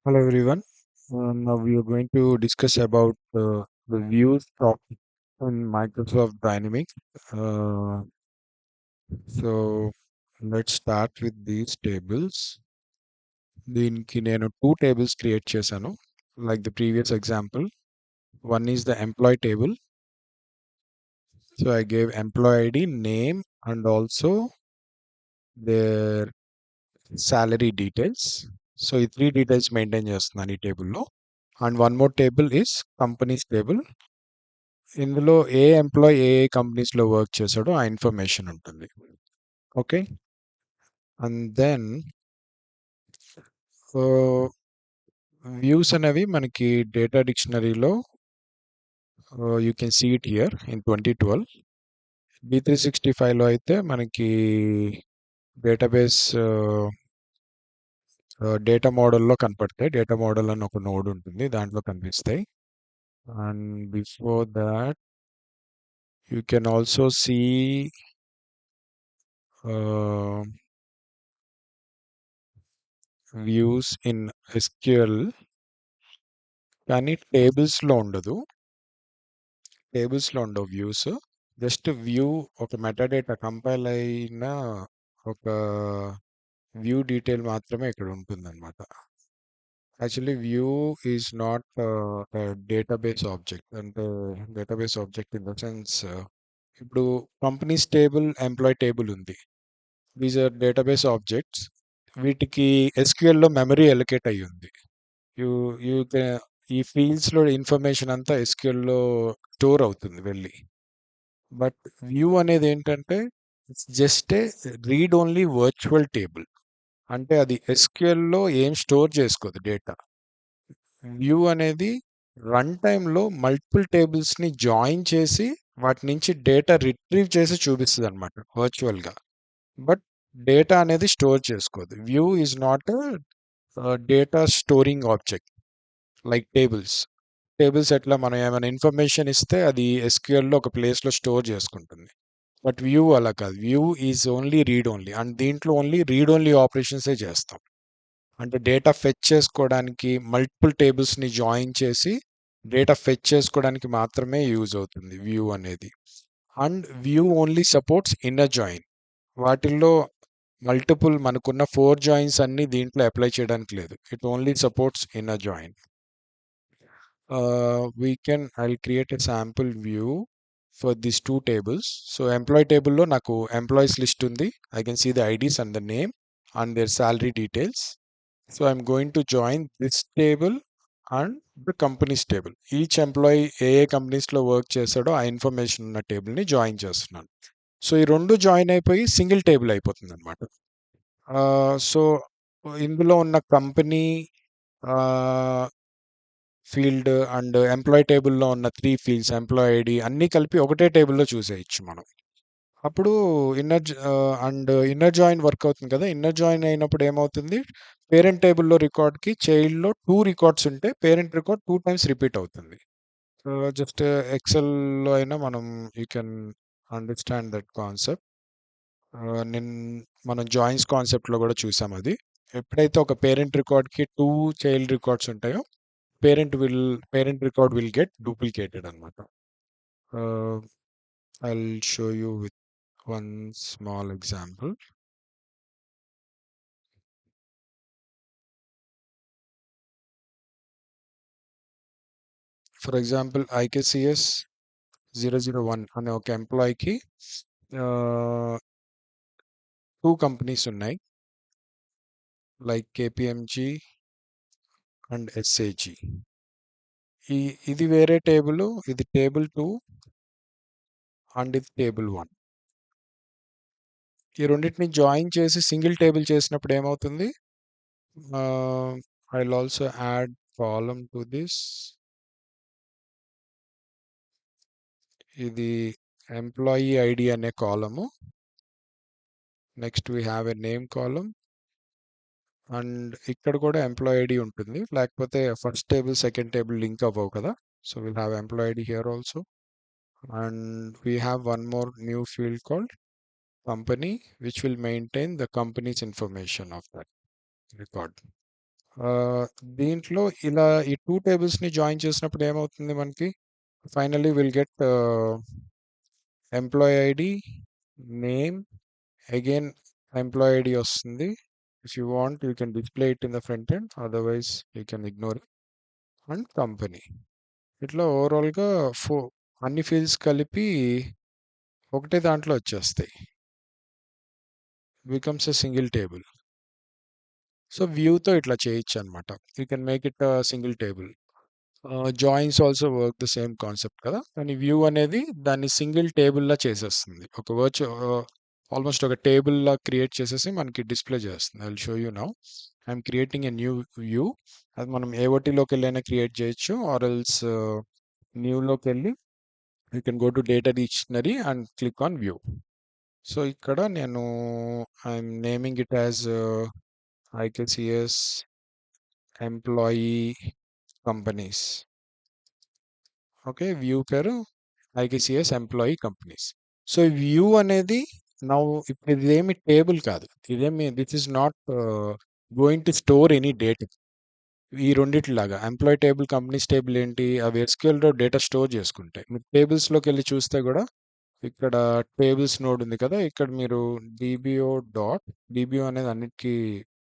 Hello everyone. Now we are going to discuss about the views topic in Microsoft Dynamics. Uh, so let's start with these tables. దీనికి నేను two tables create చేశాను like the previous example. One is the employee table. So I gave employee ID, name, and also their salary details. So ఈ three details maintain చేస్తున్నాను ఈ టేబుల్లో. And one more table is companies table. ఇందులో ఏ employee ఏ కంపెనీస్లో work చేశాడో ఆ information ఉంటుంది. Okay, and then views అనేవి మనకి డేటా డిక్షనరీలో you can see it here in 2012. B365లో అయితే మనకి డేటాబేస్ డేటా మోడల్లో కనపడతాయి. డేటా మోడల్ అని ఒక నోడ్ ఉంటుంది, దాంట్లో కనిపిస్తాయి. And before that you can also see views in SQL, కానీ టేబుల్స్లో ఉండదు. టేబుల్స్లో ఉండవు వ్యూస్. జస్ట్ వ్యూ ఒక మెటాడేటా కంపైల్ అయిన ఒక వ్యూ డీటెయిల్ మాత్రమే ఇక్కడ ఉంటుందన్నమాట. Actually view is not database object. అంటే database object in the sense, ఇప్పుడు కంపెనీస్ టేబుల్, ఎంప్లాయ్ టేబుల్ ఉంది. These are database objects. వీటికి SQLలో మెమరీ ఎలొకేట్ అయ్యి ఉంది. యూ యూ ఈ ఫీల్డ్స్లో ఇన్ఫర్మేషన్ అంతా SQLలో స్టోర్ అవుతుంది వెళ్ళి. బట్ వ్యూ అనేది ఏంటంటే it's just a read only virtual table. అంటే అది SQLలో ఏం స్టోర్ చేసుకోదు డేటా. వ్యూ అనేది రన్ టైంలో మల్టిపుల్ టేబుల్స్ని జాయిన్ చేసి వాటి నుంచి డేటా రిట్రీవ్ చేసి చూపిస్తుంది అనమాట వర్చువల్గా. బట్ డేటా అనేది స్టోర్ చేసుకోదు. View is not data storing object like tables. Tables ఎట్లా మనం ఏమైనా ఇన్ఫర్మేషన్ ఇస్తే అది SQLలో ఒక ప్లేస్లో స్టోర్ చేసుకుంటుంది. బట్ వ్యూ అలా కాదు. View is only read only. And దీంట్లో ఓన్లీ రీడ్ ఓన్లీ ఆపరేషన్సే చేస్తాం. అంటే డేటా ఫెచ్ చేసుకోవడానికి మల్టిపుల్ టేబుల్స్ని జాయిన్ చేసి డేటా ఫెచ్ చేసుకోవడానికి మాత్రమే యూజ్ అవుతుంది వ్యూ అనేది. And view only supports inner join. వాటిల్లో మల్టిపుల్ మనకున్న 4 జాయిన్స్ అన్ని దీంట్లో అప్లై చేయడానికి లేదు. It only supports inner join. I'll create a sample view for these two tables. So employee table లో నాకు employees list ఉంది. I can see the IDs and the name and their salary details. So I'm going to join this table and the companies table. Each employee ఏ కంపెనీస్లో work చేశాడో ఆ information ఉన్న టేబుల్ని join చేస్తున్నాను. So ఈ రెండు join అయిపోయి single table అయిపోతుంది అనమాట. సో ఇందులో ఉన్న కంపెనీ ఫీల్డ్ అండ్ ఎంప్లాయ్ టేబుల్లో ఉన్న 3 ఫీల్డ్స్, ఎంప్లాయ్ ఐడి అన్నీ కలిపి ఒకటే టేబుల్లో చూసేయచ్చు మనం. అప్పుడు ఇన్నర్ జాయిన్ వర్క్ అవుతుంది కదా. ఇన్నర్ జాయిన్ అయినప్పుడు ఏమవుతుంది, పేరెంట్ టేబుల్లో రికార్డ్కి చైల్డ్లో 2 రికార్డ్స్ ఉంటే పేరెంట్ రికార్డ్ 2 టైమ్స్ రిపీట్ అవుతుంది. జస్ట్ ఎక్సెల్లో అయినా మనం you can understand that concept. నేను మనం జాయిన్స్ కాన్సెప్ట్లో కూడా చూసాం అది. ఎప్పుడైతే ఒక పేరెంట్ రికార్డ్కి 2 చైల్డ్ రికార్డ్స్ ఉంటాయో parent record will get duplicated అనమాట. I'll show you with one small example. For example, IKCS 001 అనే ఒక ఎంప్లాయీకి 2 కంపెనీస్ ఉన్నాయి, లైక్ KPMG అండ్ SAG. ఇది వేరే టేబుల్, ఇది టేబుల్ 2 అండ్ ఇది టేబుల్ 1. ఈ రెండింటిని జాయిన్ చేసి సింగిల్ టేబుల్ చేసినప్పుడు ఏమవుతుంది, I'll also add column to this. ఇది ఎంప్లాయీ ఐడి అనే కాలము. Next we have a name column. And ఇక్కడ కూడా ఎంప్లాయీ ఐడి ఉంటుంది, లేకపోతే first table second table link అవ్వవు కదా. So will have employee ID here also. And we have one more new field called company, which will maintain the companies information of that record. ఆహ్, దీంట్లో ఇలా ఈ 2 టేబుల్స్‌ని join చేసినప్పుడు ఏమవుతుంది మనకి? Finally will get employee ID, name, again employee ID వస్తుంది. If you want you can display it in the front end. Otherwise you can ignore it. And company. ఇట్లా ఓవరాల్‌గా అన్ని ఫీల్డ్స్ కలిపి ఒకటే దాంట్లో వచ్చేస్తాయి. Becomes a single table. So, వ్యూతో ఇట్లా చేయొచ్చనమాట. You can make it single table. Joins also work the same concept కదా! కానీ వ్యూ అనేది దాన్ని సింగిల్ టేబుల్‌లా చేసేస్తుంది. ఒక ఆల్‌మోస్ట్ ఒక టేబుల్‌లా క్రియేట్ చేసేసి మనకి డిస్‌ప్లే చేస్తుంది. I will show you now. I'm creating a new view. అది మనం ఏఓటీలోకెళ్ళైనా క్రియేట్ చేయొచ్చు. ఆర్ ఎల్స్ న్యూలోకెళ్ళి you can go to data dictionary and click on view. So, ఇక్కడ నేను I'm naming it as IKCS employee companies. Okay. View పేరు IKCS employee companies. So, ఈ view అనేది నౌ ఇప్పుడు ఇదేమి టేబుల్ కాదు. This is not going to store any data. ఈ రెండిటిలాగా ఎంప్లాయీ టేబుల్, కంపెనీస్ టేబుల్ ఏంటి? అవి ఎస్‌క్యూఎల్‌లో డేటా స్టోర్ చేసుకుంటాయి. మీరు టేబుల్స్‌లోకెళ్ళి చూస్తే గూడా ఇక్కడ టేబుల్స్ నోడ్ ఉంది కదా! ఇక్కడ మీరు డీబీఓ డీబీఓ అనేది అన్నిటికి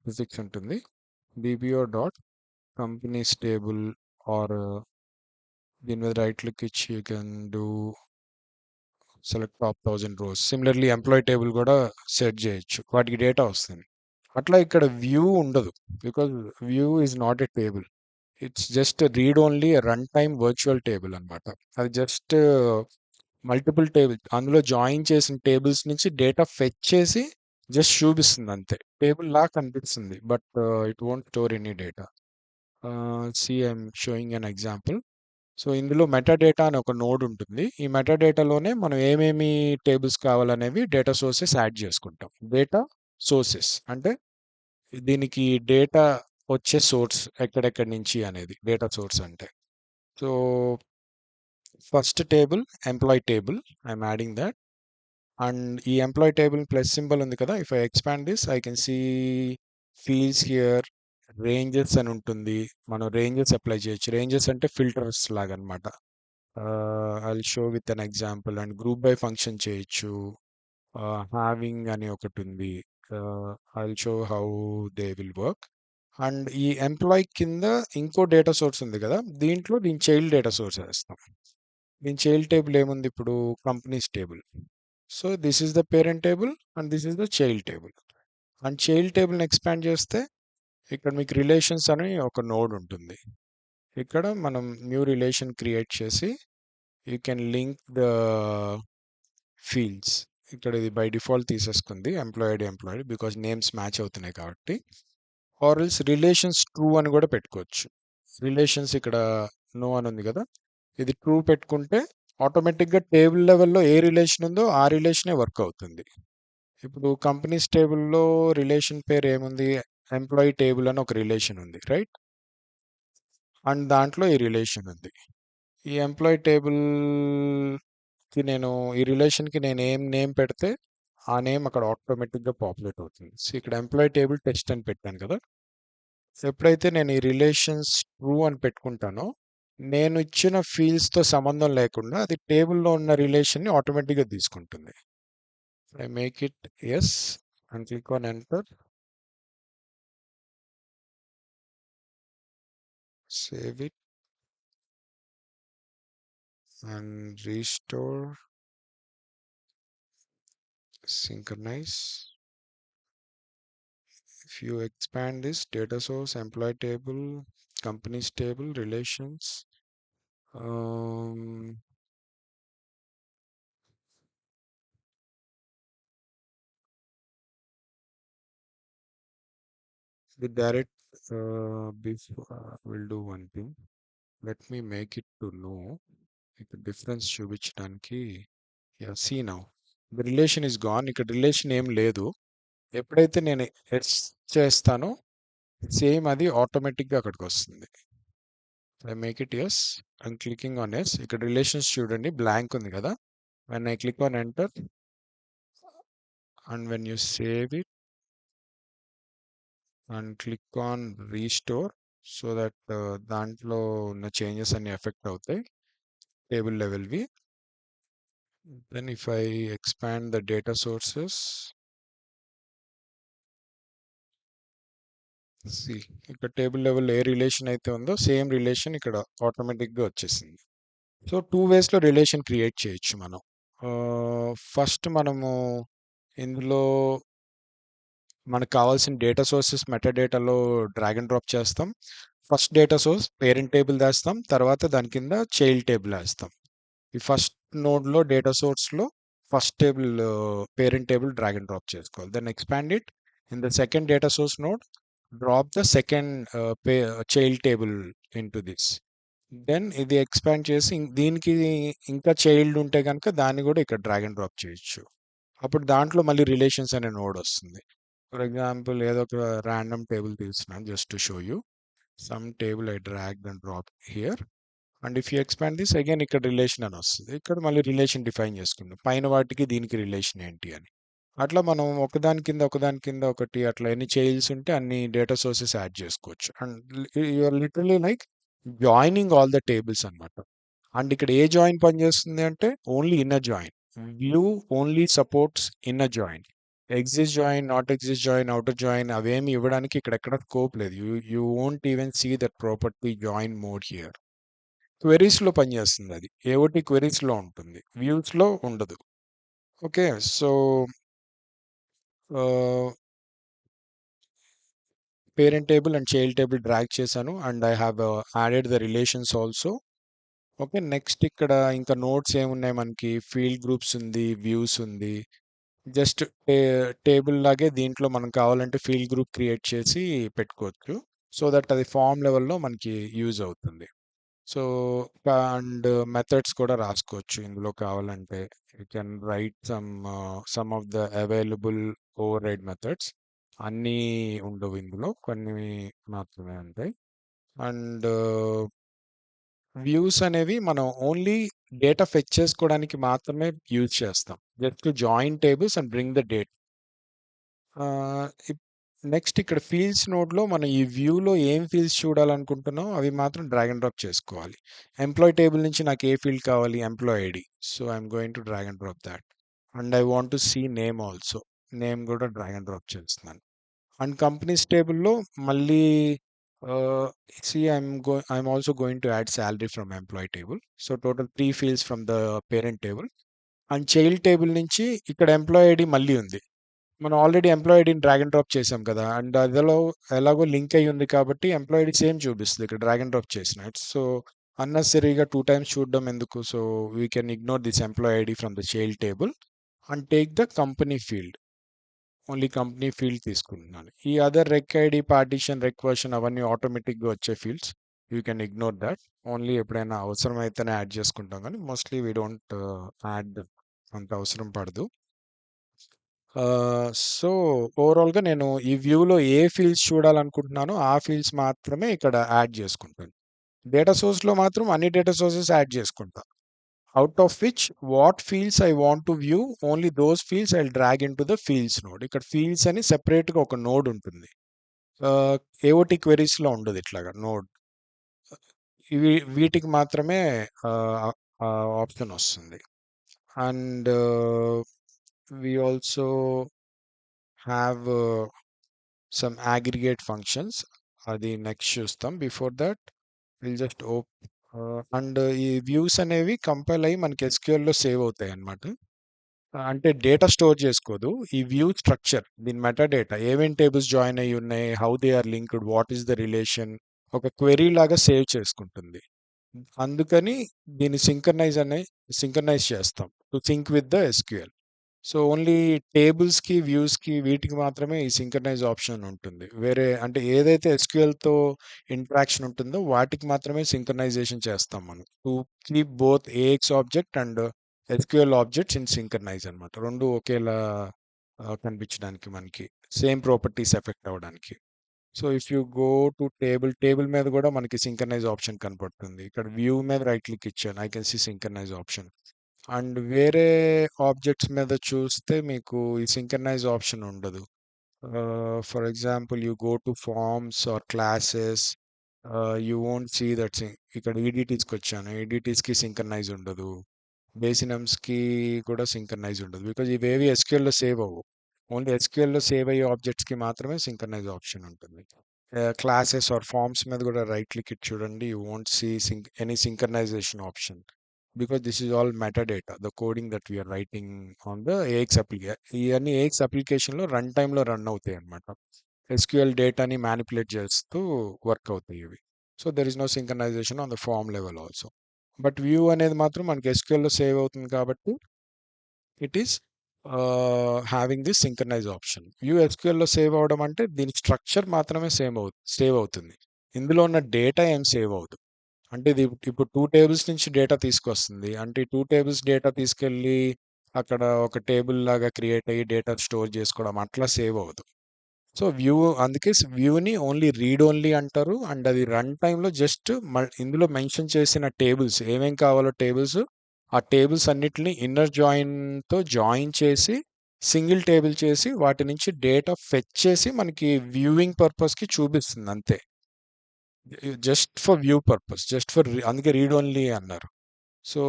ప్రిఫిక్స్ ఉంటుంది. DBO dot companies table or దీని మీద రైట్ క్లిక్ ఇచ్చి you can do select top 1000 rows. Similarly employee table గూడా సెట్ జేయొచ్చు. వాటికి డేటా వస్తుంది. అట్లా ఇక్కడ వ్యూ ఉండదు. Because view is not a table. It's just read only run time virtual table అన్నమాట. అది జస్ట్ మల్టిపుల్ టేబుల్ అందులో జాయిన్ చేసిన టేబుల్స్ నుంచి డేటా ఫెచ్ చేసి జస్ట్ చూపిస్తుంది అంతే. టేబుల్ లాగా కనిపిస్తుంది. But it won't store any data. I'm showing an example. So, ఇందులో మెటాడేటా అని ఒక నోడ్ ఉంటుంది. ఈ మెటాడేటాలోనే మనం ఏమేమి టేబుల్స్ కావాలనేవి డేటా సోర్సెస్ యాడ్ చేసుకుంటాం. డేటా సోర్సెస్ అంటే దీనికి డేటా వచ్చే సోర్స్ ఎక్కడెక్కడి నుంచి అనేది డేటా సోర్స్ అంటే. So, first table employee table. I'm adding that. And ఈ ఎంప్లాయీ టేబుల్ ప్లస్ సింబల్ ఉంది కదా! If I expand this I can see fields here, ranges అని ఉంటుంది. మనం రేంజెస్ అప్లై చేయొచ్చు. రేంజెస్ అంటే ఫిల్టర్స్ లాగనమాట. I'll show with an example and group by function చేయొచ్చు. హ్యావింగ్ అని ఒకటుంది. I'll show how they will work. And ఈ ఎంప్లాయీ కింద ఇంకో డేటా సోర్స్ ఉంది కదా! దీని చైల్డ్ డేటా సోర్స్ ఏస్తాం. దీని చైల్డ్ టేబుల్ ఏముంది ఇప్పుడు? Companies table. So, this is the parent table and this is the child table. And child టేబుల్‌ని ఎక్స్‌పాండ్ చేస్తే ఇక్కడ మీకు రిలేషన్స్ అని ఒక నోడ్ ఉంటుంది. ఇక్కడ మనం న్యూ రిలేషన్ క్రియేట్ చేసి you can link the fields. ఇక్కడ ఇది బై డిఫాల్ట్ తీసేసుకుంది. ఎంప్లాయిడ్ బికాజ్ నేమ్స్ మ్యాచ్ అవుతున్నాయి కాబట్టి. ఆర్ ఎల్స్ రిలేషన్స్ ట్రూ అని కూడా పెట్టుకోవచ్చు. రిలేషన్స్ ఇక్కడ నో అని ఉంది కదా! ఇది ట్రూ పెట్టుకుంటే ఆటోమేటిక్‌గా టేబుల్ లెవెల్‌లో ఏ రిలేషన్ ఉందో ఆ రిలేషనే వర్క్ అవుతుంది. ఇప్పుడు కంపెనీస్ టేబుల్‌లో రిలేషన్ పేరు ఏముంది? ఎంప్లాయీ టేబుల్ అని ఒక రిలేషన్ ఉంది. రైట్? అండ్ దాంట్లో ఈ రిలేషన్ ఉంది. ఈ ఎంప్లాయీ టేబుల్‌కి ఈ రిలేషన్‌కి నేను ఏం నేమ్ పెడితే ఆ నేమ్ అక్కడ ఆటోమేటిక్‌గా పాపులేట్ అవుతుంది. సో, ఇక్కడ ఎంప్లాయీ టేబుల్ టెస్ట్ అని పెట్టాను కదా! ఎప్పుడైతే నేను ఈ రిలేషన్స్ ట్రూ అని పెట్టుకుంటానో, నేను ఇచ్చిన ఫీల్డ్స్‌తో సంబంధం లేకుండా అది టేబుల్‌లో ఉన్న రిలేషన్‌ని ఆటోమేటిక్‌గా తీసుకుంటుంది. I make it yes and click on enter. Save it and restore, synchronize. If you expand this data source, employee table, companies table, relations, um, the direct before we'll do one thing. Let me make it to know. ఇక్కడ difference చూపించడానికి see now the relation is gone. ఇక్కడ relation ఏం లేదు. ఎప్పుడైతే నేను yes చేస్తానో same అది ఆటోమేటిక్గా అక్కడికి వస్తుంది. I make it yes and clicking on yes. ఇక్కడ రిలేషన్స్ చూడండి బ్లాంక్ ఉంది కదా! When I click on enter and when you save it and click on restore so that దాంట్లో ఉన్న చేంజెస్ అన్ని ఎఫెక్ట్ అవుతాయి టేబుల్ లెవెల్వి. Then if I expand the data sources, see ఇక్కడ టేబుల్ లెవెల్ ఏ రిలేషన్ అయితే ఉందో సేమ్ రిలేషన్ ఇక్కడ ఆటోమేటిక్గా వచ్చేసింది. సో 2 వేస్లో రిలేషన్ క్రియేట్ చేయొచ్చు మనం. ఫస్ట్ మనము ఇందులో మనకు కావాల్సిన డేటా సోర్సెస్ మెటాడేటాలో డ్రాగ్ అండ్ డ్రాప్ చేస్తాం. First data source parent table వేస్తాం, తర్వాత దాని కింద చైల్డ్ టేబుల్ వేస్తాం. ఈ ఫస్ట్ నోడ్లో డేటా సోర్స్లో first table parent table drag and drop చేసుకోవాలి. Then expand it in the second data source node, drop the second child table into this. దెన్ ఇది ఎక్స్పాండ్ చేసి దీనికి ఇంకా చైల్డ్ ఉంటే కనుక దాన్ని కూడా ఇక్కడ డ్రాగ్ అండ్ డ్రాప్ చేయొచ్చు. అప్పుడు దాంట్లో మళ్ళీ రిలేషన్స్ అనే నోడ్ వస్తుంది. ఫర్ ఎగ్జాంపుల్ ఏదో ఒక ర్యాండమ్ టేబుల్ తీసుకున్నాను just to show you some table I drag and drop here. And if you expand this again ఇక్కడ రిలేషన్ అని వస్తుంది. ఇక్కడ మళ్ళీ రిలేషన్ డిఫైన్ చేసుకుందాం పైన వాటికి దీనికి రిలేషన్ ఏంటి అని. అట్లా మనం ఒకదాని కింద ఒకటి అట్లా ఎన్ని చైల్డ్స్ ఉంటే అన్ని డేటా సోర్సెస్ యాడ్ చేసుకోవచ్చు. And you're literally like joining all the tables అన్నమాట. అండ్ ఇక్కడ ఏ జాయిన్ పనిచేస్తుంది అంటే only inner join. View only supports inner join. Exist join, not exist join, outer join అవేమి ఇవ్వడానికి ఇక్కడ ఎక్కడ స్కోప్ లేదు. You won't even see that property join mode here. క్వెరీస్లో పనిచేస్తుంది అది. ఏఓటి క్వెరీస్లో ఉంటుంది, వ్యూస్లో ఉండదు. Okay, so parent table and child table drag చేశాను and I have added the relations also. Okay, next ఇక్కడ ఇంకా నోట్స్ ఏమున్నాయి మనకి, ఫీల్డ్ గ్రూప్స్ ఉంది, వ్యూస్ ఉంది. జస్ట్ టేబుల్ లాగే దీంట్లో మనం కావాలంటే ఫీల్డ్ గ్రూప్ క్రియేట్ చేసి పెట్టుకోవచ్చు సో దట్ అది ఫామ్ లెవెల్లో మనకి యూజ్ అవుతుంది. సో అండ్ మెథడ్స్ కూడా రాసుకోవచ్చు ఇందులో కావాలంటే. You can write some of the available override methods. అన్నీ ఉండవు ఇందులో, కొన్ని మాత్రమే ఉంటాయి. అండ్ వ్యూస్ అనేవి మనం ఓన్లీ డేటా ఫెచ్ చేసుకోవడానికి మాత్రమే యూజ్ చేస్తాం. Just to join tables and bring the date. Next ఇక్కడ ఫీల్డ్స్ నోడ్లో మనం ఈ వ్యూలో ఏం ఫీల్డ్స్ చూడాలనుకుంటున్నాం అవి మాత్రం డ్రాగ్ అండ్ డ్రాప్ చేసుకోవాలి. ఎంప్లాయ్ టేబుల్ నుంచి నాకు ఏ ఫీల్డ్ కావాలి, employee ID. So I'm going to drag and drop that. And I want to see name also. Name కూడా డ్రాగ్ అండ్ డ్రాప్ చేస్తున్నాను. అండ్ కంపెనీస్ టేబుల్లో మళ్ళీ see I'm also going to add salary from employee table. So total 3 fields from the parent table. And child table నుంచి ఇక్కడ employee ID మళ్ళీ ఉంది. మనం already employee ఐడిని డ్రాగ్ అండ్ డ్రాప్ చేసాం కదా, అండ్ అదిలో ఎలాగో లింక్ అయ్యి ఉంది కాబట్టి ఎంప్లాయ్ ఐడి సేమ్ చూపిస్తుంది ఇక్కడ డ్రాగ్ అండ్ డ్రాప్ చేసిన. సో అన్నెసరీగా 2 టైమ్స్ చూడడం ఎందుకు. So we can ignore this employee ID from the child table and take the company field. Only company field తీసుకుంటున్నాను. ఈ అదర్ రెక్ ఐడి, పార్టీషన్, రెక్వర్షన్ అవన్నీ ఆటోమేటిక్గా వచ్చే fields. You can ignore that. Only ఎప్పుడైనా అవసరం అయితేనే యాడ్ చేసుకుంటాం కానీ మోస్ట్లీ వీ డోంట్ యాడ్, అంత అవసరం పడదు. సో ఓవరాల్గా నేను ఈ వ్యూలో ఏ ఫీల్డ్స్ చూడాలనుకుంటున్నానో ఆ ఫీల్డ్స్ మాత్రమే ఇక్కడ యాడ్ చేసుకుంటాను. డేటా సోర్స్లో మాత్రం అన్ని డేటా సోర్సెస్ యాడ్ చేసుకుంటా. Out of which what fields I want to view only those fields I drag in to the fields node. ఇక్కడ ఫీల్డ్స్ అని సెపరేట్గా ఒక నోడ్ ఉంటుంది. ఏఓటి క్వెరీస్లో ఉండదు ఇట్లాగా నోడ్. ఇవి వీటికి మాత్రమే ఆప్షన్ వస్తుంది. And we also have some aggregate functions. అది నెక్స్ట్ చూస్తాం. Before that will just and ఈ వ్యూస్ అనేవి కంపైల్ అయ్యి మనకి ఎస్క్యూఎల్లో సేవ్ అవుతాయి అన్నమాట. అంటే డేటా స్టోర్ చేసుకోదు. ఈ వ్యూ స్ట్రక్చర్, దీని మెటా డేటా ఏమేం టేబుల్స్ జాయిన్ అయ్యి ఉన్నాయి, how they are linked, what is the relation, ఒక క్వెరీ లాగా సేవ్ చేసుకుంటుంది. అందుకని దీన్ని సింక్రనైజ్ చేస్తాం to sync with the SQL. So only టేబుల్స్కి, వ్యూస్కి వీటికి మాత్రమే ఈ సింక్రనైజ్ ఆప్షన్ ఉంటుంది. వేరే అంటే ఏదైతే ఎస్క్యూఎల్తో ఇంటరాక్షన్ ఉంటుందో వాటికి మాత్రమే సింక్రనైజేషన్ చేస్తాం మనం. To keep both AX object and SQL objects in synchronize అనమాట. రెండు ఒకేలా కనిపించడానికి మనకి సేమ్ ప్రాపర్టీస్ ఎఫెక్ట్ అవ్వడానికి. So if you go to table మీద కూడా మనకి సింక్రనైజ్ ఆప్షన్ కనపడుతుంది. ఇక్కడ వ్యూ మీద రైట్ క్లిక్ ఇచ్చాను, I can see synchronize option. And వేరే ఆబ్జెక్ట్స్ మీద చూస్తే మీకు ఈ సింక్రనైజ్ ఆప్షన్ ఉండదు. For example, you go to forms or classes, you won't see that ఇక్కడ ఈడిటీస్కి వచ్చాను, ఈడిటీస్కి సింక్రనైజ్ ఉండదు, బేసినమ్స్కి కూడా సింక్రనైజ్ ఉండదు, బికాజ్ ఇవేవి ఎస్క్యూఎల్లో సేవ్ అవ్వవు. ఓన్లీ ఎస్క్యూఎల్లో సేవ్ అయ్యే ఆబ్జెక్ట్స్కి మాత్రమే సింక్రనైజ్ ఆప్షన్ ఉంటుంది. క్లాసెస్ ఆర్ ఫార్మ్స్ మీద కూడా రైట్ క్లిక్ ఇచ్చి చూడండి, you won't see any synchronization option, because this is all metadata, the coding that we are writing on the AX application. ఇవన్నీ AX అప్లికేషన్లో రన్ టైంలో రన్ అవుతాయి అనమాట. ఎస్క్యూఎల్ డేటాని మ్యానిపులేట్ చేస్తూ వర్క్ అవుతాయి ఇవి. So there is no synchronization on the form level also. But view అనేది మాత్రం మనకి ఎస్క్యూఎల్లో సేవ్ అవుతుంది కాబట్టి it is having this synchronize option. View ఎస్క్యూఎల్లో సేవ్ అవడం అంటే దీని స్ట్రక్చర్ మాత్రమే సేవ్ అవుతుంది, ఇందులో ఉన్న డేటా ఏం సేవ్ అవుతుంది. అంటే ఇది ఇప్పుడు 2 టేబుల్స్ నుంచి డేటా తీసుకొస్తుంది. అంటే ఈ 2 టేబుల్స్ డేటా తీసుకెళ్ళి అక్కడ ఒక టేబుల్ లాగా క్రియేట్ అయ్యి డేటా స్టోర్ చేసుకోవడం అట్లా సేవ్ అవ్వదు. సో వ్యూ, అందుకే వ్యూని ఓన్లీ రీడ్ ఓన్లీ అంటారు. అండ్ అది రన్ టైంలో జస్ట్ ఇందులో మెన్షన్ చేసిన టేబుల్స్ ఏమేం కావాలో టేబుల్స్, ఆ టేబుల్స్ అన్నిటిని ఇన్నర్ జాయిన్తో జాయిన్ చేసి సింగిల్ టేబుల్ చేసి వాటి నుంచి డేటా ఫెచ్ చేసి మనకి వ్యూయింగ్ పర్పస్కి చూపిస్తుంది అంతే. Just for view purpose, just for అందుకే రీడ్ ఓన్లీ అన్నారు. సో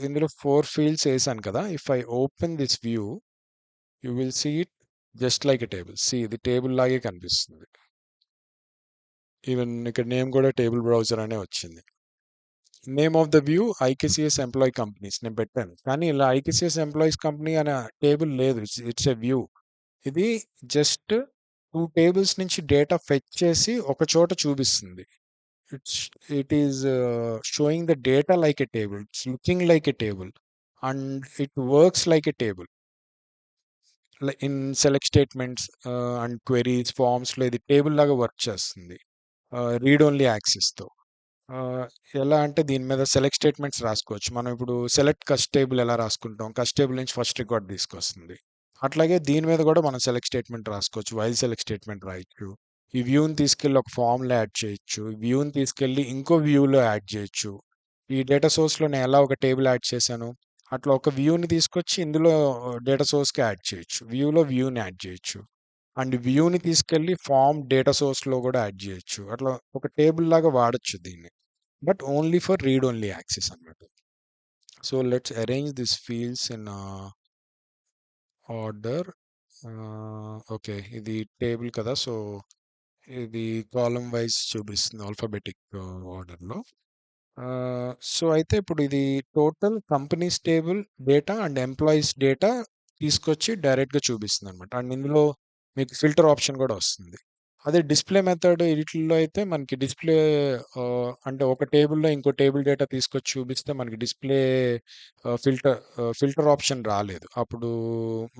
ఇందులో 4 ఫీల్డ్స్ వేసాను కదా, if I open this view you will see it just like a table. See ఇది టేబుల్ లాగే కనిపిస్తుంది. ఈవెన్ ఇక్కడ నేమ్ కూడా టేబుల్ బ్రౌజర్ అనే వచ్చింది. Name of the view IKCS employee companies నేను పెట్టాను, కానీ ఇలా ఐకేసిఎస్ ఎంప్లాయీస్ కంపెనీ అనే టేబుల్ లేదు, ఇట్స్ ఎ వ్యూ. ఇది జస్ట్ 2 టేబుల్స్ నుంచి డేటా ఫెచ్ చేసి ఒక చోట చూపిస్తుంది. It is showing the data like a table. It's looking like a table, and it works like a table. Like in select statements and queries, forms లో ఇది table లాగా work చేస్తుంది read only యాక్సెస్తో. ఎలా అంటే దీని మీద సెలెక్ట్ స్టేట్మెంట్స్ రాసుకోవచ్చు. మనం ఇప్పుడు సెలెక్ట్ కస్ట్ టేబుల్ ఎలా రాసుకుంటాం, కస్ట్ టేబుల్ నుంచి ఫస్ట్ రికార్డ్ తీసుకొస్తుంది. అట్లాగే దీని మీద కూడా మనం సెలెక్ట్ స్టేట్మెంట్ రాసుకోవచ్చు, వైల్ సెలెక్ట్ స్టేట్మెంట్ రాయొచ్చు. ఈ వ్యూని తీసుకెళ్ళి ఒక ఫామ్లో యాడ్ చేయొచ్చు, ఈ వ్యూని తీసుకెళ్ళి ఇంకో వ్యూలో యాడ్ చేయొచ్చు. ఈ డేటా సోర్స్లో నేను ఎలా ఒక టేబుల్ యాడ్ చేశాను అట్లా ఒక వ్యూని తీసుకొచ్చి ఇందులో డేటా సోర్స్కి యాడ్ చేయొచ్చు, వ్యూలో వ్యూని యాడ్ చేయొచ్చు. అండ్ వ్యూని తీసుకెళ్ళి ఫామ్ డేటా సోర్స్లో కూడా యాడ్ చేయొచ్చు. అట్లా ఒక టేబుల్ లాగా వాడచ్చు దీన్ని, but only for read only access అన్నమాట. So let's arrange this fields in order. Okay, ఇది టేబుల్ కదా, సో ఇది కాలమ్ వైజ్ చూపిస్తుంది ఆల్ఫాబెటిక్ ఆర్డర్లో. సో అయితే ఇప్పుడు ఇది total companies table data and employees data తీసుకొచ్చి డైరెక్ట్గా చూపిస్తుంది అనమాట. అండ్ ఇందులో మీకు ఫిల్టర్ ఆప్షన్ కూడా వస్తుంది. అదే డిస్ప్లే మెథడ్ వీటిల్లో అయితే మనకి డిస్ప్లే అంటే ఒక టేబుల్లో ఇంకో టేబుల్ డేటా తీసుకొచ్చి చూపిస్తే మనకి డిస్ప్లే ఫిల్టర్ ఆప్షన్ రాలేదు. అప్పుడు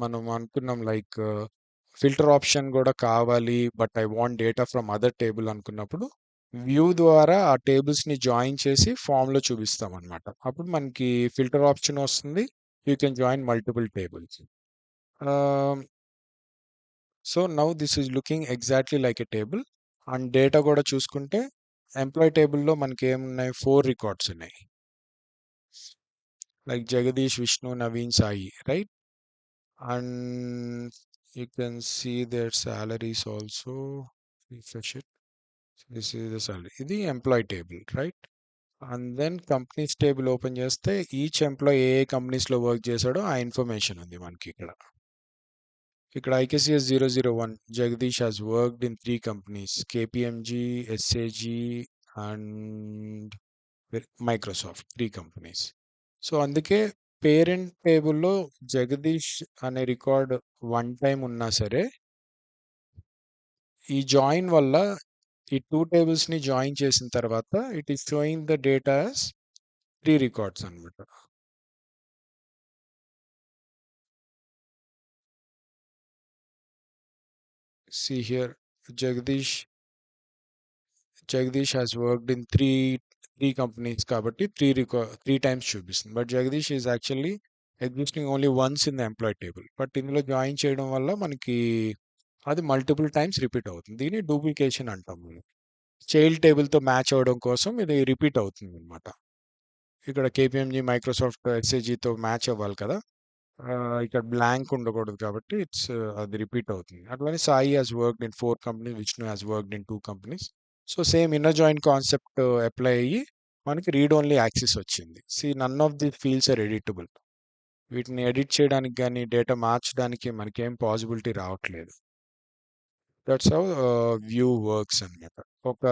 మనం అనుకున్నాం లైక్ ఫిల్టర్ ఆప్షన్ కూడా కావాలి, but I want data from other table అనుకున్నప్పుడు వ్యూ ద్వారా ఆ టేబుల్స్ని జాయిన్ చేసి ఫామ్లో చూపిస్తాం అనమాట. అప్పుడు మనకి ఫిల్టర్ ఆప్షన్ వస్తుంది, you can join multiple tables. So now this is looking exactly like a table. And data కూడా చూసుకుంటే ఎంప్లాయీ టేబుల్లో మనకి ఏమున్నాయి, 4 రికార్డ్స్ ఉన్నాయి, like Jagadish, Vishnu, Naveen, Sai, right. And you can see their salaries also. Refresh it. This is the salary, ఇది employee table, right. And then companies table open చేస్తే each employee ఏ కంపెనీస్లో వర్క్ చేశాడో ఆ ఇన్ఫర్మేషన్ ఉంది మనకి ఇక్కడ. ఇక్కడ IKCS 001 Jagdish has worked in 3 companies, KPMG, SAG and Microsoft, 3 companies. So అందుకే పేరెంట్ టేబుల్లో జగదీష్ అనే రికార్డ్ 1 టైం ఉన్నా సరే ఈ జాయిన్ వల్ల ఈ 2 టేబుల్స్ని జాయిన్ చేసిన తర్వాత it is showing the data 3 records అనమాట. See here, Jagdish has worked in three companies కాబట్టి త్రీ టైమ్స్ చూపిస్తుంది. But Jagdish is actually existing only once in the employee table. But ఇందులో జాయిన్ చేయడం వల్ల మనకి అది మల్టిపుల్ టైమ్స్ రిపీట్ అవుతుంది. దీన్ని డూప్లికేషన్ అంటాం మనం. చైల్డ్ టేబుల్తో మ్యాచ్ అవ్వడం కోసం ఇది రిపీట్ అవుతుంది అనమాట. ఇక్కడ KPMG, మైక్రోసాఫ్ట్, SAGతో మ్యాచ్ అవ్వాలి కదా, ఇక్కడ బ్లాంక్ ఉండకూడదు కాబట్టి అది రిపీట్ అవుతుంది. అట్లానే Sai has worked in 4 companies, Vishnu has worked in 2 companies. So same inner join concept apply అయ్యి మనకి రీడ్ ఓన్లీ యాక్సెస్ వచ్చింది. None of the fields are editable. వీటిని ఎడిట్ చేయడానికి గానీ, డేటా మార్చడానికి మనకేం పాసిబిలిటీ రావట్లేదు. దట్స్ హౌ వ్యూ వర్క్స్ అన్నమాట. ఒక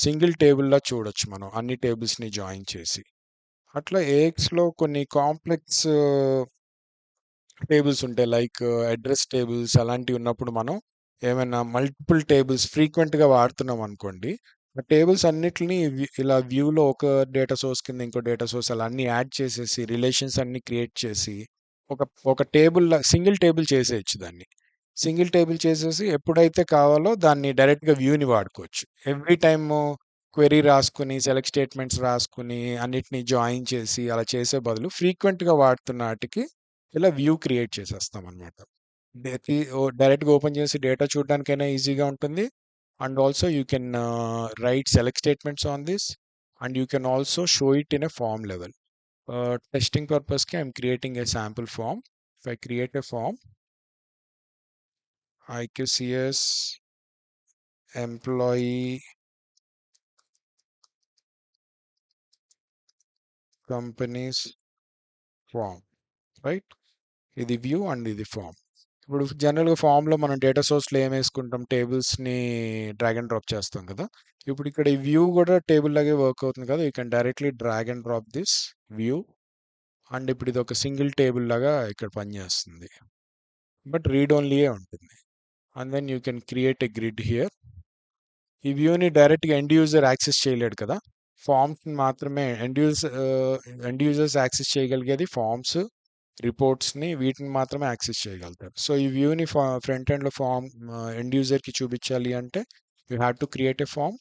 సింగిల్ టేబుల్‌లా చూడొచ్చు మనం అన్ని టేబుల్స్‌ని జాయిన్ చేసి. అట్లా ఏఎక్స్‌లో కొన్ని కాంప్లెక్స్ టేబుల్స్ ఉంటాయి. లైక్ అడ్రెస్ టేబుల్స్ అలాంటివి ఉన్నప్పుడు మనం ఏమైనా మల్టిపుల్ టేబుల్స్ ఫ్రీక్వెంట్‌గా వాడుతున్నాం అనుకోండి. ఆ టేబుల్స్ అన్నిటిని ఇలా వ్యూలో ఒక డేటా సోర్స్ కింద ఇంకో డేటా సోర్స్ అలా అన్నీ యాడ్ చేసేసి రిలేషన్స్ అన్నీ క్రియేట్ చేసి ఒక ఒక సింగిల్ టేబుల్ చేసేయొచ్చు దాన్ని. సింగిల్ టేబుల్ చేసేసి ఎప్పుడైతే కావాలో దాన్ని డైరెక్ట్‌గా వ్యూని వాడుకోవచ్చు. ఎవ్రీ టైము క్వెరీ రాసుకొని, సెలెక్ట్ స్టేట్మెంట్స్ రాసుకొని, అన్నిటిని జాయిన్ చేసి అలా చేసే బదులు ఫ్రీక్వెంట్‌గా వాడుతున్న ఆటికి ఇలా వ్యూ క్రియేట్ చేసేస్తామనమాట. డైరెక్ట్‌గా ఓపెన్ చేసి డేటా చూడడానికైనా ఈజీగా ఉంటుంది. And also you can write select statements on this and you can also show it in a form level. Testing పర్పస్‌కి I'm creating a sample form. If I create a form, IQCS employee companies form, right? ఇది view and ఇది form. ఇప్పుడు జనరల్‌గా ఫార్మ్‌లో మనం data సోర్స్‌లో ఏమేసుకుంటాం? టేబుల్స్‌ని డ్రాగ్ అండ్ డ్రాప్ చేస్తాం కదా! ఇప్పుడు ఇక్కడ ఈ వ్యూ గూడా టేబుల్ లాగే వర్క్ అవుతుంది కదా! You can directly drag and drop this view and ఇప్పుడు ఇది ఒక సింగిల్ టేబుల్ లాగా ఇక్కడ పనిచేస్తుంది. బట్ రీడ్ ఓన్లీయే ఉంటుంది. And then you can create a grid here. ఈ వ్యూని డైరెక్ట్‌గా ఎండ్ యూజర్ యాక్సెస్ చేయలేడు కదా! ఫార్మ్స్‌ని మాత్రమే ఎండ్ యూజర్స్ యాక్సెస్ చేయగలిగేది ఫార్మ్స్, రిపోర్ట్స్‌ని వీటిని మాత్రమే యాక్సెస్ చేయగలుగుతారు. సో ఈ వ్యూని ఫ్రంట్ ఎండ్‌లో ఎండ్ యూజర్‌కి చూపించాలి అంటే you have to create a form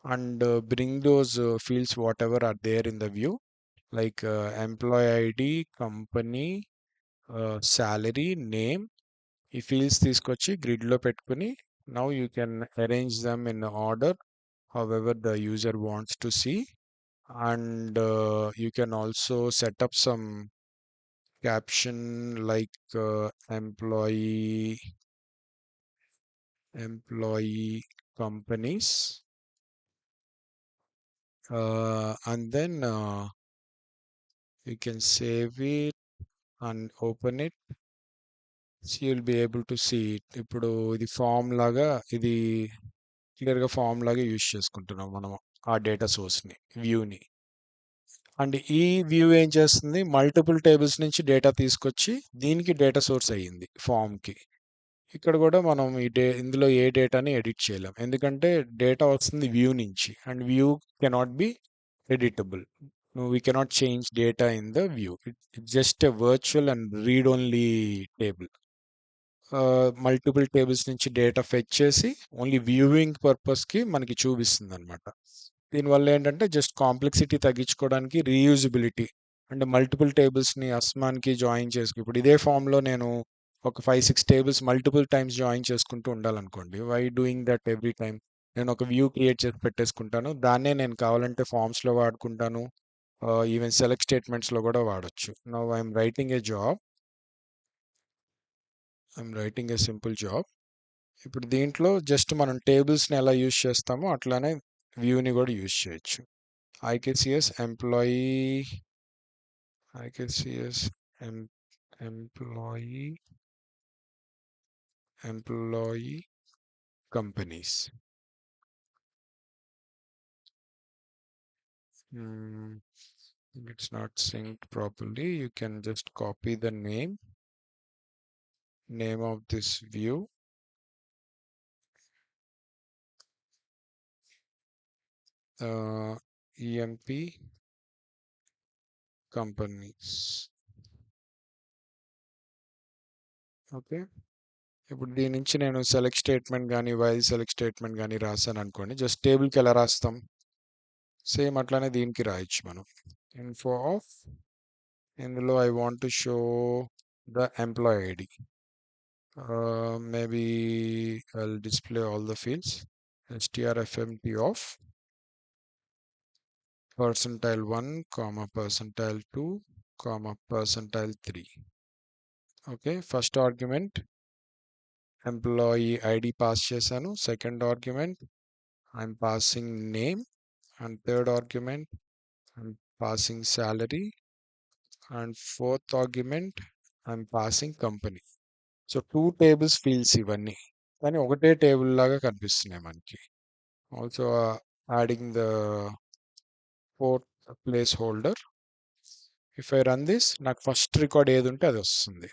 and bring those fields whatever are there in the view like employee ID, company, salary, name. ఈ ఫీల్డ్స్ తీసుకొచ్చి గ్రిడ్‌లో పెట్టుకొని now you can arrange them in order however the user wants to see. And you can also set up some caption like employee companies, and then you can save it and open it. So you'll be able to see it. ఇప్పుడు ఇది form లాగా ఇది క్లియర్గా form లాగా use చేసుకుంటున్నాం మనం ఆ data సోర్స్ని, వ్యూని. అండ్ ఈ వ్యూ ఏం చేస్తుంది? మల్టిపుల్ టేబుల్స్ నుంచి డేటా తీసుకొచ్చి దీనికి డేటా సోర్స్ అయ్యింది ఫామ్‌కి. ఇక్కడ గూడా మనం ఇందులో ఏ డేటాని ఎడిట్ చేయలేం. ఎందుకంటే డేటా వస్తుంది వ్యూ నుంచి and view cannot be editable. We cannot change data in the view. It's just a virtual and read only table. Multiple tables నుంచి డేటా ఫెచ్ చేసి ఓన్లీ వ్యూయింగ్ పర్పస్‌కి మనకి చూపిస్తుందనమాట. దీనివల్ల ఏంటంటే జస్ట్ కాంప్లెక్సిటీ తగ్గించుకోవడానికి రీయూజబిలిటీ అంటే మల్టిపుల్ టేబుల్స్‌ని అస్మాన్‌కి జాయిన్ ఇప్పుడు ఇదే ఫార్మ్‌లో నేను ఒక 5, 6 టేబుల్స్ మల్టిపుల్ టైమ్స్ జాయిన్ చేసుకుంటూ ఉండాలనుకోండి. Why doing that every time? నేను ఒక వ్యూ క్రియేట్ చేసి పెట్టేసుకుంటాను. దాన్నే నేను కావాలంటే ఫార్మ్స్‌లో వాడుకుంటాను. ఈవెన్ సెలెక్ట్ స్టేట్మెంట్స్‌లో కూడా వాడొచ్చు. Now I'm writing a simple job. ఇప్పుడు దీంట్లో జస్ట్ మనం టేబుల్స్‌ని ఎలా యూజ్ చేస్తామో అట్లానే వ్యూని కూడా యూజ్ చేయొచ్చు. IKCS IKCS em, employee employee companies. Hmm, it's not synced properly. You can just copy the name of this view. EMP companies. Okay. ఇప్పుడు దీని నుంచి నేను సెలెక్ట్ స్టేట్మెంట్ గానీ, వైల్ సెలెక్ట్ స్టేట్మెంట్ గానీ రాసాననుకోండి. జస్ట్ టేబుల్‌కి ఎలా రాస్తాం? సేమ్ అట్లానే దీనికి రాయొచ్చు మనం. ఇన్ఫో ఆఫ్ ఇందులో I want to show the employee ID. Maybe I'll display all the fields. strfmt of percentile 1, comma percentile 2, comma percentile 3. Okay. First argument employee ID pass చేశాను. Second argument I'm passing name. And third argument I'm passing salary. And fourth argument I'm passing company. So 2 tables fields ఇవన్నీ. కానీ ఒకటే table లాగా కనిపిస్తున్నాయి మనకి. Also adding the fourth place holder. If I run this నాకు first record ఏది ఉంటే అది వస్తుంది.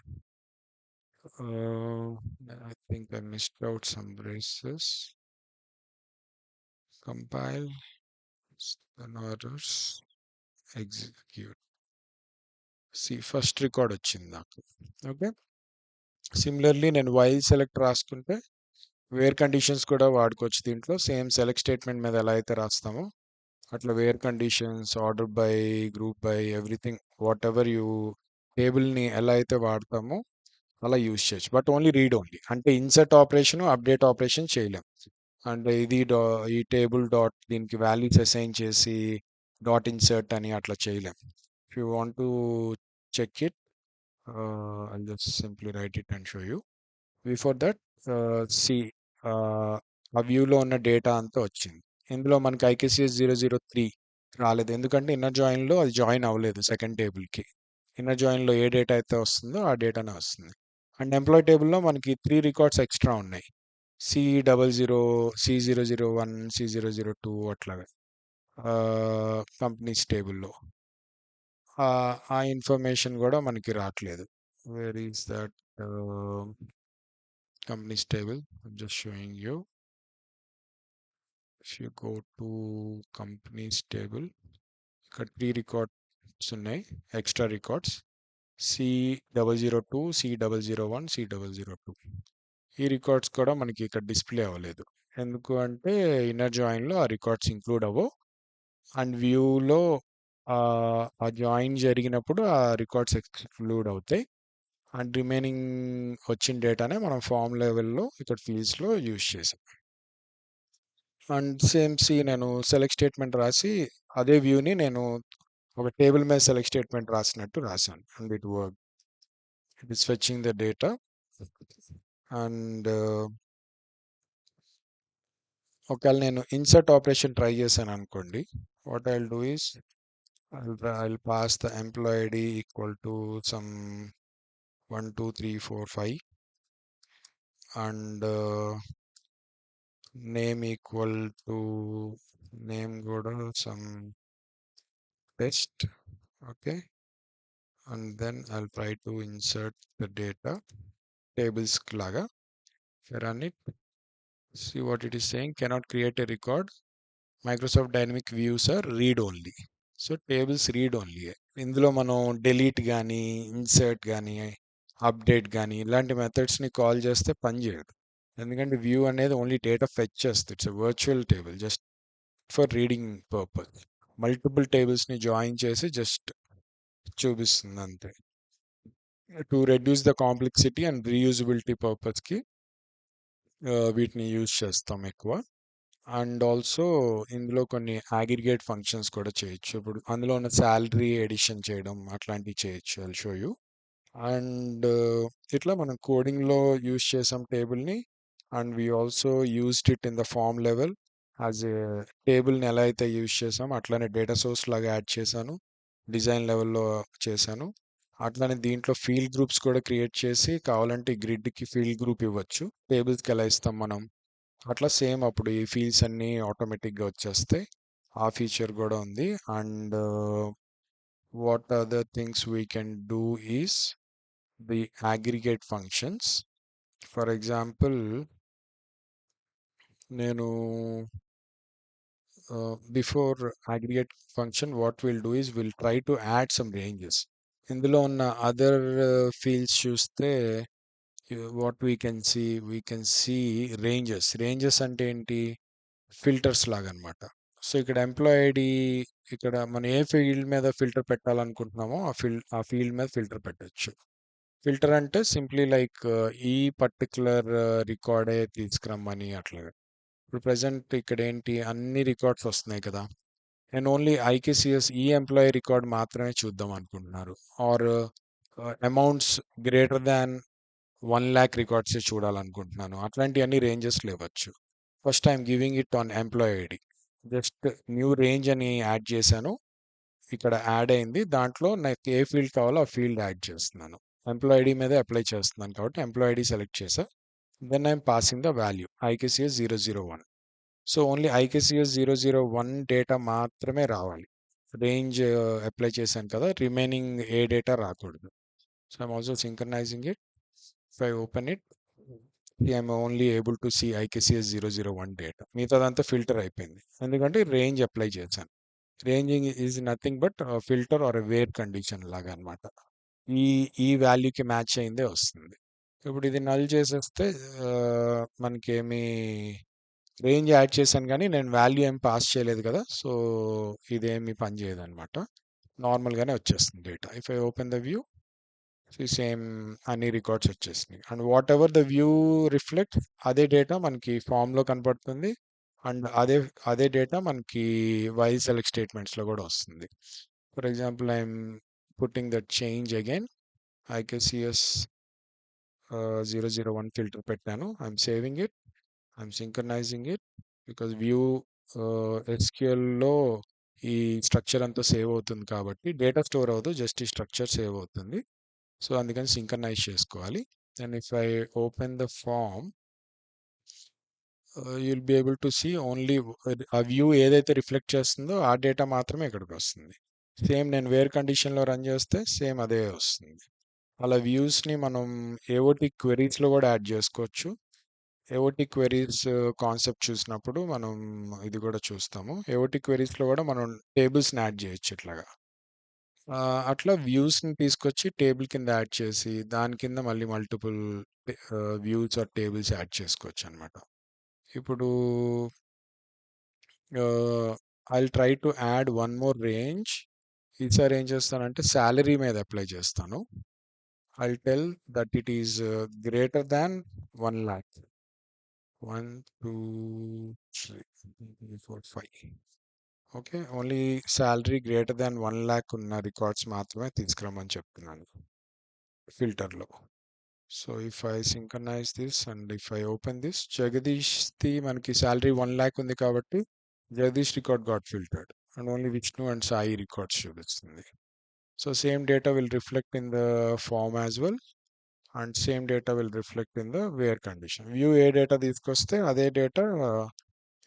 I think I missed out some braces. Compile, then orders, execute. See, first record వచ్చింది నాకు. ఓకే. సిమిలర్లీ నేను వైల్ సెలెక్ట్ రాసుకుంటే వేర్ కండిషన్స్ కూడా వాడుకోవచ్చు దీంట్లో. సేమ్ సెలెక్ట్ స్టేట్మెంట్ మీద ఎలా అయితే రాస్తామో అట్లా where conditions, order by, group by, everything whatever you టేబుల్ని ఎలా అయితే వాడతామో అలా యూజ్ చేయొచ్చు. But only read only. అంటే ఇన్సర్ట్ ఆపరేషన్, అప్డేట్ ఆపరేషన్ చేయలేం. అండ్ ఇది ఈ టేబుల్ డాట్ దీనికి వాల్యూస్ అసైన్ చేసి డాట్ ఇన్సర్ట్ అని అట్లా చేయలేం. If you want to check it, I'll just simply write it and show you. Before that see ఆ వ్యూలో ఉన్న డేటా అంతా వచ్చింది. ఇందులో మనకి ఐకేసిఎస్ 003 రాలేదు, ఎందుకంటే ఇన్నర్ జాయిన్లో అది జాయిన్ అవ్వలేదు సెకండ్ టేబుల్కి. ఇన్నర్ జాయిన్లో ఏ డేటా అయితే వస్తుందో ఆ డేటానే వస్తుంది. అండ్ ఎంప్లాయ్ టేబుల్లో మనకి 3 రికార్డ్స్ ఎక్స్ట్రా ఉన్నాయి. C00, C001, C002 అట్లాగా కంపెనీస్ టేబుల్లో ఆ ఇన్ఫర్మేషన్ కూడా మనకి రావట్లేదు. Where is that companies table? I'm just showing you. If you go to companies table, ఇక్కడ 3 రికార్డ్స్ ఉన్నాయి, extra records. C002, C001, C002. ఈ రికార్డ్స్ కూడా మనకి ఇక్కడ డిస్ప్లే అవ్వలేదు. ఎందుకు అంటే ఇన్నర్ జాయిన్లో ఆ రికార్డ్స్ ఇంక్లూడ్ అవ్వవు. అండ్ వ్యూలో ఆ జాయిన్ జరిగినప్పుడు ఆ రికార్డ్స్ ఎక్స్క్లూడ్ అవుతాయి. అండ్ రిమైనింగ్ వచ్చిన డేటానే మనం ఫామ్ లెవెల్లో ఇక్కడ ఫీల్డ్స్లో యూజ్ చేసాం. అండ్ సేమ్ నేను సెలెక్ట్ స్టేట్మెంట్ రాసి అదే వ్యూని నేను ఒక టేబుల్ మీద సెలెక్ట్ స్టేట్మెంట్ రాసినట్టు రాశాను. And it is fetching the data. And ఒకవేళ నేను ఇన్సర్ట్ ఆపరేషన్ ట్రై చేశాను అనుకోండి, what I will do is I'll pass the employee ID equal to some 1 2 3 4 5 and name equal to name కూడా some text. Okay. And then I'll try to insert the data tables laga. If I run it, see what it is saying. Cannot create a record. Microsoft Dynamic Views are read only. So tables read only. ఇందులో మనం delete కానీ, insert కానీ, update కానీ ఇలాంటి మెథడ్స్ని call చేస్తే పని చేయదు. ఎందుకంటే వ్యూ అనేది ఓన్లీ డేటా ఫెచ్ చేస్తుంది. It's virtual table just for reading purpose. Multiple టేబుల్స్ని జాయిన్ చేసి జస్ట్ చూపిస్తుంది అంతే. To reduce the complexity and reusability పర్పస్కి వీటిని యూజ్ చేస్తాం ఎక్కువ. అండ్ ఆల్సో ఇందులో కొన్ని అగ్రిగేట్ ఫంక్షన్స్ కూడా చేయొచ్చు. ఇప్పుడు అందులో ఉన్న శాలరీ ఎడిషన్ చేయడం అట్లాంటివి చేయొచ్చు. I'll show you. అండ్ ఇట్లా మనం కోడింగ్లో యూజ్ చేసాం టేబుల్ని. And we also used it in the form level as a టేబుల్ని ఎలా అయితే యూజ్ చేసామో అట్లానే డేటా సోర్స్ లాగా యాడ్ చేశాను. డిజైన్ లెవెల్లో చేశాను. అట్లానే దీంట్లో ఫీల్డ్ గ్రూప్స్ కూడా క్రియేట్ చేసి కావాలంటే ఈ గ్రిడ్కి ఫీల్డ్ గ్రూప్ ఇవ్వచ్చు. టేబుల్స్కి ఎలా ఇస్తాం మనం అట్లా సేమ్ అప్పుడు ఈ ఫీల్డ్స్ అన్నీ ఆటోమేటిక్గా వచ్చేస్తాయి. ఆ ఫీచర్ కూడా ఉంది. And what other things we can do is the aggregate functions. For example నేను before aggregate function what will do is will try to add some ranges. ఇందులో ఉన్న అదర్ ఫీల్డ్స్ చూస్తే what we can see ranges అంటే ఏంటి, filters లాగా అనమాట. So ఇక్కడ employee ID, ఇక్కడ మనం ఏ ఫీల్డ్ మీద ఫిల్టర్ పెట్టాలనుకుంటున్నామో ఆ ఫీల్డ్ మీద ఫిల్టర్ పెట్టచ్చు. ఫిల్టర్ అంటే సింప్లీ లైక్ ఈ పర్టికులర్ రికార్డే తీసుకురమ్మని అట్లాగా. ఇప్పుడు ప్రజెంట్ ఇక్కడ ఏంటి అన్ని రికార్డ్స్ వస్తున్నాయి కదా, నేను ఓన్లీ ఐకేసిఎస్ ఈ ఎంప్లాయీ రికార్డ్ మాత్రమే చూద్దాం అనుకుంటున్నారు. Or amounts greater than 1 lakh records చూడాలనుకుంటున్నాను. అట్లాంటివన్నీ రేంజెస్ లేవచ్చు. First I'm giving it on employee ID. Just new range అని యాడ్ చేశాను. ఇక్కడ యాడ్ అయింది. దాంట్లో నాకు ఏ ఫీల్డ్ కావాలో ఆ ఫీల్డ్ యాడ్ చేస్తున్నాను. ఎంప్లాయీ ఐడి మీద అప్లై చేస్తున్నాను కాబట్టి ఎంప్లాయీ ఐడి సెలెక్ట్ చేసా. Then I'm passing the value IKCS 001. So only IKCS 001 data మాత్రమే రావాలి. రేంజ్ అప్లై చేశాను కదా, రిమైనింగ్ ఏ డేటా రాకూడదు. So I'm also synchronizing it. If I open it, I'm only able to see IKCS 001 data. మిగతాదంతా filter అయిపోయింది ఎందుకంటే range apply చేశాను. Ranging is nothing but filter or where condition లాగా అనమాట. ఈ ఈ వాల్యూకి మ్యాచ్ అయిందే వస్తుంది. ఇప్పుడు ఇది నల్ చేసేస్తే మనకేమి రేంజ్ యాడ్ చేశాను కానీ నేను వాల్యూ ఏం పాస్ చేయలేదు కదా, సో ఇదేమి పని చేయదు అనమాట. నార్మల్గానే వచ్చేస్తుంది data. If I open the view, same అన్ని రికార్డ్స్ వచ్చేసినాయి. And what ever the view reflect, అదే డేటా మనకి ఫామ్లో కనపడుతుంది. అండ్ అదే అదే డేటా మనకి వైల్ సెలెక్ట్ స్టేట్మెంట్స్లో కూడా వస్తుంది. For example I'm putting that change again IKCS 001 filter పెట్టాను. I'm saving it, I'm synchronizing it because view ఎస్క్యూఎల్లో ఈ స్ట్రక్చర్ అంతా సేవ్ అవుతుంది కాబట్టి డేటా స్టోర్ అవ్వదు, జస్ట్ ఈ స్ట్రక్చర్ సేవ్ అవుతుంది. సో అందుకని సింక్రనైజ్ చేసుకోవాలి. And if I open the form, you'll be able to see only ఆ వ్యూ ఏదైతే రిఫ్లెక్ట్ చేస్తుందో ఆ డేటా మాత్రమే ఇక్కడికి వస్తుంది. సేమ్ నేను వేర్ కండిషన్లో రన్ చేస్తే సేమ్ అదే వస్తుంది. అలా వ్యూస్ని మనం ఏఓటి క్వెరీస్లో కూడా యాడ్ చేసుకోవచ్చు. ఏఓటి క్వెరీస్ కాన్సెప్ట్ చూసినప్పుడు మనం ఇది కూడా చూస్తాము. ఏఓటి క్వెరీస్లో కూడా మనం టేబుల్స్ని యాడ్ చేయొచ్చు ఇట్లాగా. అట్లా వ్యూస్ని తీసుకొచ్చి టేబుల్ కింద యాడ్ చేసి దాని కింద మళ్ళీ multiple views or tables add చేసుకోవచ్చు అనమాట. ఇప్పుడు I try to add one more range. ఈసారి ఏం చేస్తానంటే శాలరీ మీద అప్లై చేస్తాను. I tell that it is greater than 1 lakh. 1, 2, 3, 4, 5. Okay, only salary greater than 1 lakh ఉన్న రికార్డ్స్ మాత్రమే తీసుకురమ్మని చెప్తున్నాను ఫిల్టర్లో. So if I synchronize this and if I open this, జగదీష్ది మనకి శాలరీ 1 lakh ఉంది కాబట్టి Jagadish record got filtered and only Vishnu and Sai records చూపిస్తుంది. So same data will reflect in the form as well and same data will reflect in the where condition. View ఏ data తీసుకొస్తే అదే data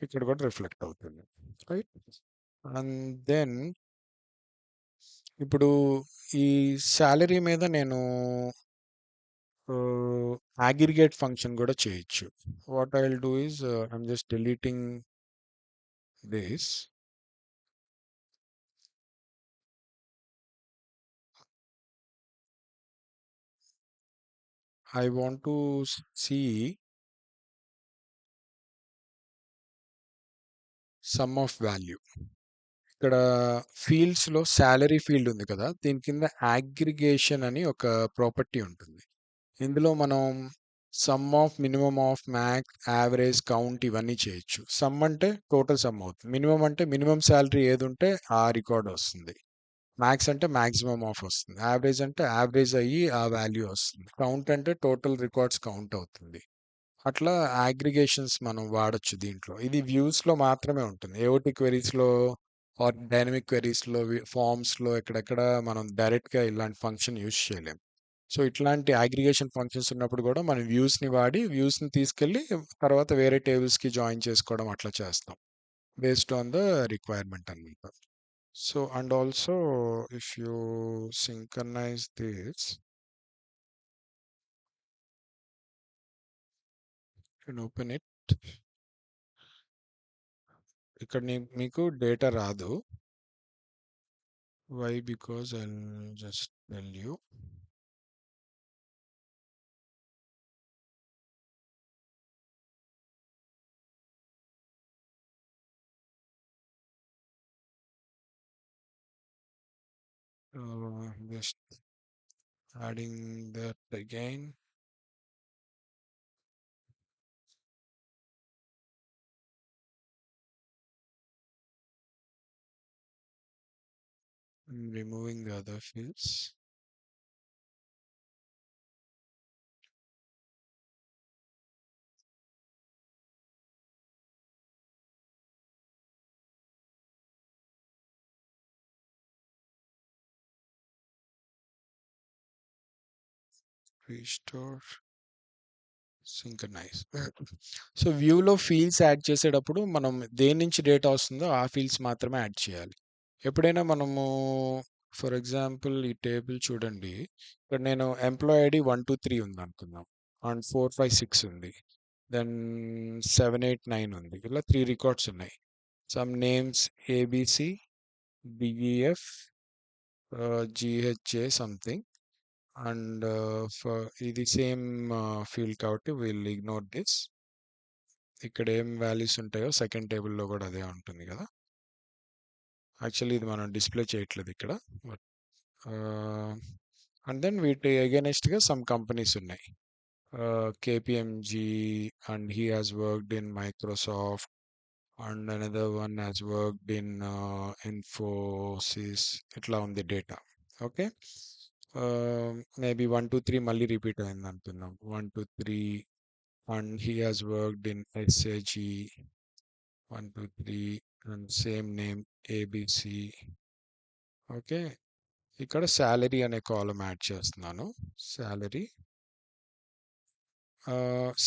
ఇక్కడ కూడా reflect అవుతుంది, right? And then ఇప్పుడు ఈ salary మీద నేను అగ్రిగేట్ ఫంక్షన్ కూడా చేయొచ్చు. What I will do is I'm just deleting this. I want to see sum of value. ఇక్కడ ఫీల్డ్స్లో శాలరీ ఫీల్డ్ ఉంది కదా, దీని కింద అగ్రిగేషన్ అని ఒక ప్రాపర్టీ ఉంటుంది. ఇందులో మనం some of, minimum of, max, average, count ఇవన్నీ చేయొచ్చు. సమ్ అంటే టోటల్ సమ్ అవుతుంది, మినిమం అంటే మినిమం శాలరీ ఏది ఉంటే ఆ రికార్డ్ వస్తుంది, మ్యాక్స్ అంటే మ్యాక్సిమం ఆఫ్ వస్తుంది, యావరేజ్ అంటే యావరేజ్ అయ్యి ఆ వాల్యూ వస్తుంది, కౌంట్ అంటే టోటల్ రికార్డ్స్ కౌంట్ అవుతుంది. అట్లా అగ్రిగేషన్స్ మనం వాడొచ్చు దీంట్లో. ఇది వ్యూస్లో మాత్రమే ఉంటుంది. ఏఓటి క్వెరీస్లో ఆర్ డైనమిక్ క్వెరీస్లో, ఫామ్స్లో ఎక్కడెక్కడ మనం డైరెక్ట్గా ఇలాంటి ఫంక్షన్ యూజ్ చేయలేం. సో ఇట్లాంటి అగ్రిగేషన్ ఫంక్షన్స్ ఉన్నప్పుడు కూడా మనం వ్యూస్ని వాడి వ్యూస్ని తీసుకెళ్ళి తర్వాత వేరే టేబుల్స్కి జాయిన్ చేసుకోవడం అట్లా చేస్తాం బేస్డ్ ఆన్ ద రిక్వైర్మెంట్ అన్నమాట. So and also if you synchronize this, you can open it. ఇక్కడ మీకు డేటా రాదు. Why? Because I just tell you. Just adding that again. Removing the other fields. Restore synchronize. So వ్యూలో fields add చేసేటప్పుడు మనం దేని నుంచి data వస్తుందో ఆ ఫీల్డ్స్ మాత్రమే యాడ్ చేయాలి. ఎప్పుడైనా మనము ఫర్ ఎగ్జాంపుల్ ఈ టేబుల్ చూడండి. ఇక్కడ నేను ఎంప్లాయ్ ఐడి 123 ఉంది అనుకుందాం. అండ్ 456 ఉంది. దెన్ 789 ఉంది. ఇలా 3 రికార్డ్స్ ఉన్నాయి. Some names ABC, BEF, GHA something. And ఇది సేమ్ ఫీల్డ్ కాబట్టి విల్ ఇగ్నోర్ దిస్. ఇక్కడ ఏం వాల్యూస్ ఉంటాయో సెకండ్ టేబుల్లో కూడా అదే ఉంటుంది కదా. యాక్చువల్లీ ఇది మనం డిస్ప్లే చేయట్లేదు ఇక్కడ. బట్ అండ్ దెన్ వీటి అగైనెస్ట్గా సమ్ కంపెనీస్ ఉన్నాయి. KPMG and he has worked in Microsoft and another one has worked in Infosys. ఇట్లా ఉంది డేటా. ఓకే. మేబీ 123 మళ్ళీ రిపీట్ అయింది అనుకుందాం. 123 and he has worked in SAG 123 and same name ABC. Okay. ఇక్కడ salary అనే column add చేస్తున్నాను. Salary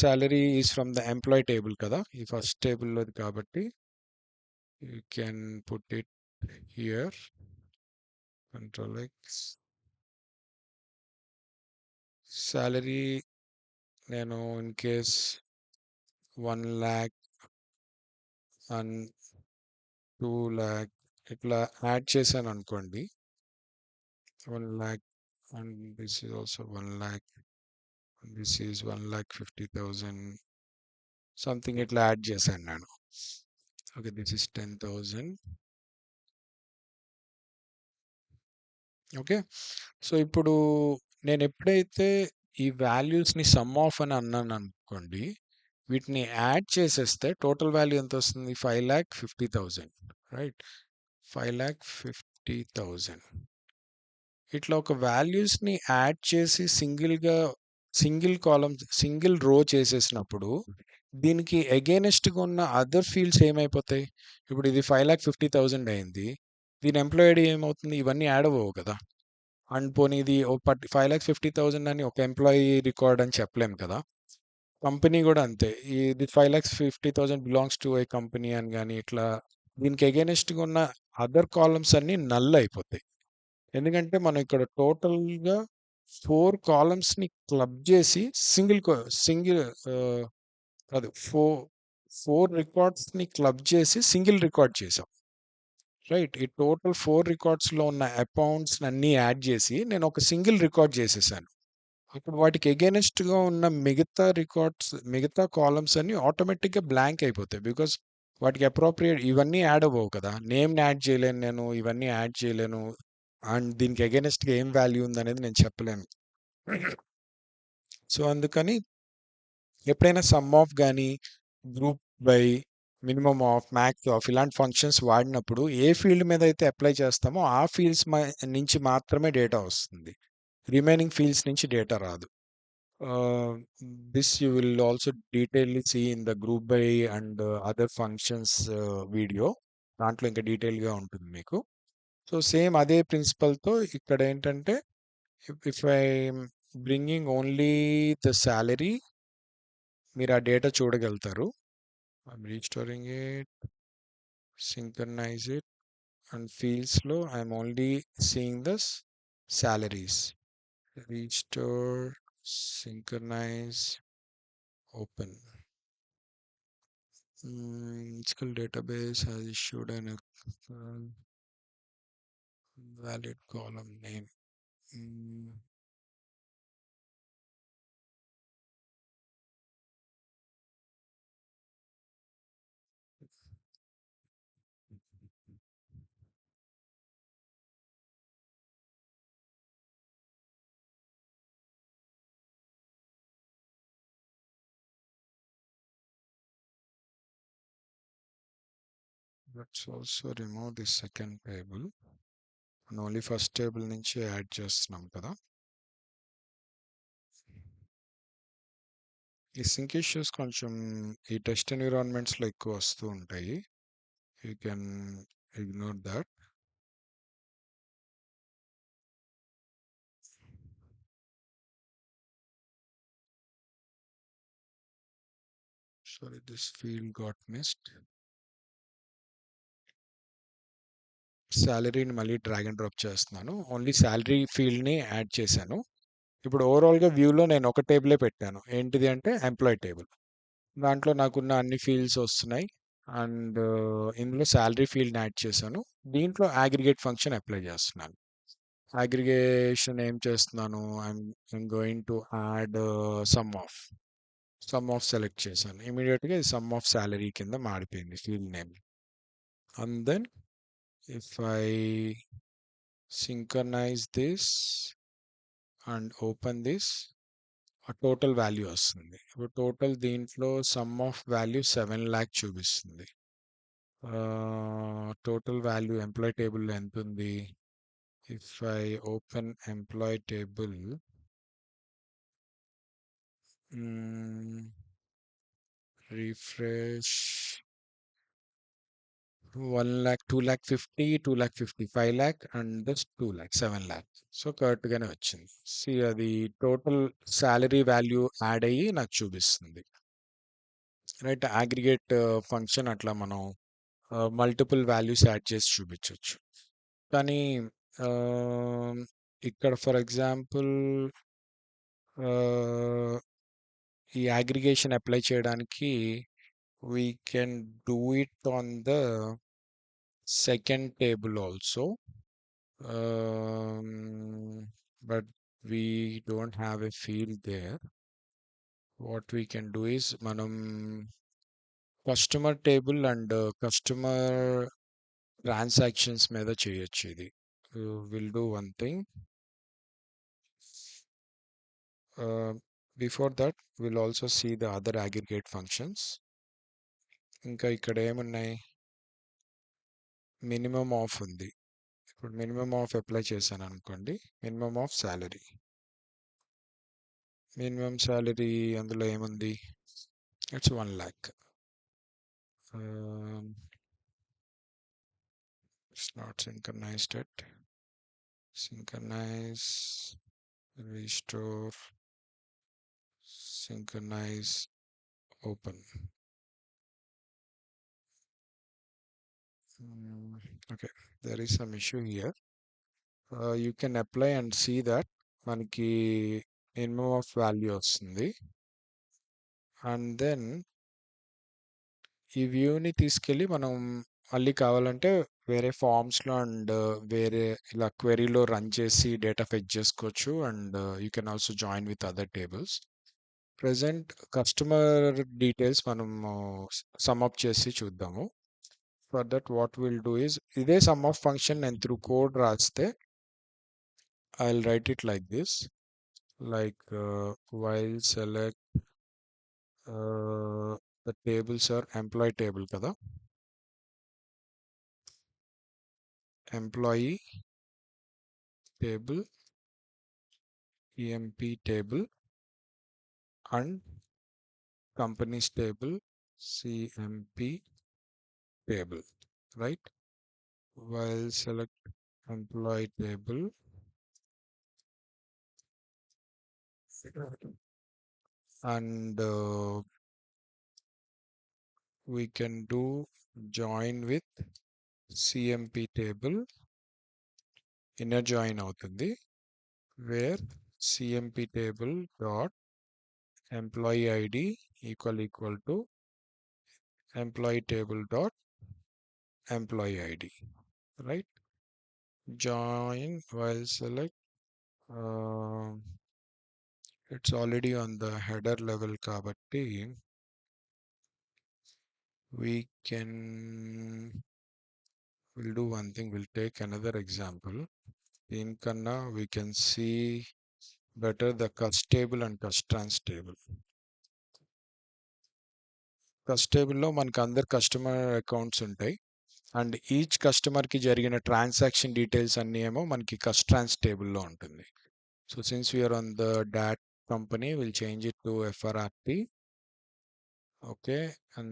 salary is from the employee table కదా, ఈ ఫస్ట్ టేబుల్లోది కాబట్టి you can put it here. Control X. Salary నేను in case 1 lakh and 2 lakh ఇట్లా add చేశాను అనుకోండి. 1 lakh and this is also 1 lakh. This is 1,50,000 something ఇట్లా add చేశాను నేను. Okay, this is 10,000. Okay. So ఇప్పుడు నేను ఎప్పుడైతే ఈ వాల్యూస్ని సమ్ ఆఫ్ అని అన్నాను అనుకోండి, వీటిని యాడ్ చేసేస్తే టోటల్ వాల్యూ ఎంత వస్తుంది? 5,50,000. రైట్, 5,50,000. ఇట్లా ఒక వాల్యూస్ని యాడ్ చేసి సింగిల్ కాలమ్ సింగిల్ రో చేసేసినప్పుడు దీనికి అగైనెస్ట్గా ఉన్న అదర్ ఫీల్డ్స్ ఏమైపోతాయి? ఇప్పుడు ఇది 5,50,000 అయింది. దీని ఎంప్లాయ్ ఐడి ఏమవుతుంది? ఇవన్నీ యాడ్ అవ్వవు కదా. అండ్ పోనీ ఇది 5,50,000 అని ఒక ఎంప్లాయీ రికార్డ్ అని చెప్పలేం కదా. కంపెనీ కూడా అంతే. ఇది 5,50,000 బిలాంగ్స్ టు ఏ కంపెనీ అని కానీ ఇట్లా దీనికి అగైనెస్ట్గా ఉన్న అదర్ కాలమ్స్ అన్ని నల్ అయిపోతాయి. ఎందుకంటే మనం ఇక్కడ టోటల్గా 4 కాలమ్స్ని క్లబ్ చేసి సింగిల్ కాదు, ఫోర్ రికార్డ్స్ని క్లబ్ చేసి సింగిల్ రికార్డ్ చేసాం. రైట్, ఈ టోటల్ 4 రికార్డ్స్లో ఉన్న అకౌంట్స్ అన్నీ యాడ్ చేసి నేను ఒక సింగిల్ రికార్డ్ చేసేసాను. ఇప్పుడు వాటికి ఎగెనెస్ట్గా ఉన్న మిగతా కాలమ్స్ అన్ని ఆటోమేటిక్గా బ్లాంక్ అయిపోతాయి. బికాస్ వాటికి అప్రోప్రియేట్ ఇవన్నీ యాడ్ అవ్వవు కదా. నేమ్ని యాడ్ చేయలేను నేను, ఇవన్నీ యాడ్ చేయలేను. అండ్ దీనికి ఎగెనెస్ట్గా ఏం వాల్యూ ఉందనేది నేను చెప్పలేను. సో అందుకని ఎప్పుడైనా సమ్ ఆఫ్ కానీ group by minimum of maths of ఇలాంటి ఫంక్షన్స్ వాడినప్పుడు ఏ ఫీల్డ్ మీద అయితే అప్లై చేస్తామో ఆ ఫీల్డ్స్ నుంచి మాత్రమే డేటా వస్తుంది. రిమైనింగ్ ఫీల్డ్స్ నుంచి డేటా రాదు. This you will also detailly see in the group by and other functions video. దాంట్లో ఇంకా డీటెయిల్గా ఉంటుంది మీకు. సో సేమ్ అదే ప్రిన్సిపల్తో ఇక్కడ ఏంటంటే if I bringing only the salary మీరు ఆ డేటా చూడగలుగుతారు. I'm restoring it, synchronize it and ఫీల్డ్స్లో I'm only seeing the salaries. Restore, synchronize, open. SQL database has issued an valid column name. Let's also remove the second table and only first table నుంచి add చేస్తున్నాం కదా. ఈ sync issues కొంచెం ఈ test ఎన్విరాన్మెంట్స్లో ఎక్కువ వస్తూ ఉంటాయి. You can ignore that. Sorry, this field got missed. సాలరీని మళ్ళీ డ్రాగ్ అండ్ డ్రాప్ చేస్తున్నాను. ఓన్లీ సాలరీ ఫీల్డ్ని యాడ్ చేశాను. ఇప్పుడు ఓవరాల్గా వ్యూలో నేను ఒక టేబులే పెట్టాను. ఏంటిది అంటే ఎంప్లాయ్ టేబుల్. దాంట్లో నాకున్న అన్ని ఫీల్డ్స్ వస్తున్నాయి. అండ్ ఇందులో సాలరీ ఫీల్డ్ని యాడ్ చేశాను. దీంట్లో అగ్రిగేట్ ఫంక్షన్ అప్లై చేస్తున్నాను. అగ్రిగేషన్ ఏం చేస్తున్నాను, I'm going to add sum of select చేశాను. ఇమీడియట్గా ఇది సమ్ ఆఫ్ సాలరీ కింద మారిపోయింది field name. And then if I synchronize this and open this, ఆ టోటల్ వాల్యూ వస్తుంది. ఇప్పుడు టోటల్ దీంట్లో సమ్ ఆఫ్ వాల్యూ 7 lakh చూపిస్తుంది. టోటల్ వాల్యూ ఎంప్లాయ్ టేబుల్లో ఎంత ఉంది? If I open employee table, refresh, 1 lakh, 2 lakh 50, 2 lakh 50, 5 lakh and this 2 lakh, 7 lakh. So కరెక్ట్గానే వచ్చింది. సి అది టోటల్ శాలరీ వాల్యూ యాడ్ అయ్యి నాకు చూపిస్తుంది. రైట్, అగ్రిగేట్ ఫంక్షన్ అట్లా మనం మల్టిపుల్ వాల్యూస్ యాడ్ చేసి చూపించవచ్చు. కానీ ఇక్కడ ఫర్ ఎగ్జాంపుల్ ఈ అగ్రిగేషన్ అప్లై చేయడానికి we can do it on the second table also, but we don't have a field there. What we can do is manam customer table and customer transactions మీద చేయొచ్చు ఇది. We'll do one thing. Before that we'll also see the other aggregate functions. ఇంకా ఇక్కడ ఏమున్నాయి, minimum of ఉంది. ఇప్పుడు minimum of apply చేశాను అనుకోండి, minimum of salary. Minimum salary అందులో ఏముంది, it's 1 lakh. It's not synchronized yet. Synchronize, restore, synchronize, open. Okay, there is some issue here. You can apply and see that మనకి minimum of value వస్తుంది. And then ఈ వ్యూని తీసుకెళ్ళి మనం మళ్ళీ కావాలంటే వేరే ఫామ్స్లో అండ్ వేరే ఇలా క్వెరీలో రన్ చేసి డేటా ఫెచ్ చేసుకోవచ్చు. And you can also join with other tables. Present customer details మనం సమ్ అప్ చేసి చూద్దాము. For that what will do is, ఇదే సమ్ ఆఫ్ ఫంక్షన్ నేను త్రూ కోడ్ రాస్తే I will write it like this, like while select the tables are employee table kada, employee table, emp table and companies table, cmp table, right? While select employee table and we can do join with cmp table, inner join అవుతుంది, where cmp table dot employee id equal to employee table dot employee id, right? Join while select, it's already on the header level kabatti we will do one thing, we'll take another example. In kanna we can see better the cust table and cust trans table. Cust table లో మనకు అందరు customer accounts ఉంటాయి and each కస్టమర్కి జరిగిన transaction details అన్నీ ఏమో మనకి కస్ట్ trans టేబుల్లో ఉంటుంది. So since we're on the dot company, we'll change it to FRRT. Okay, and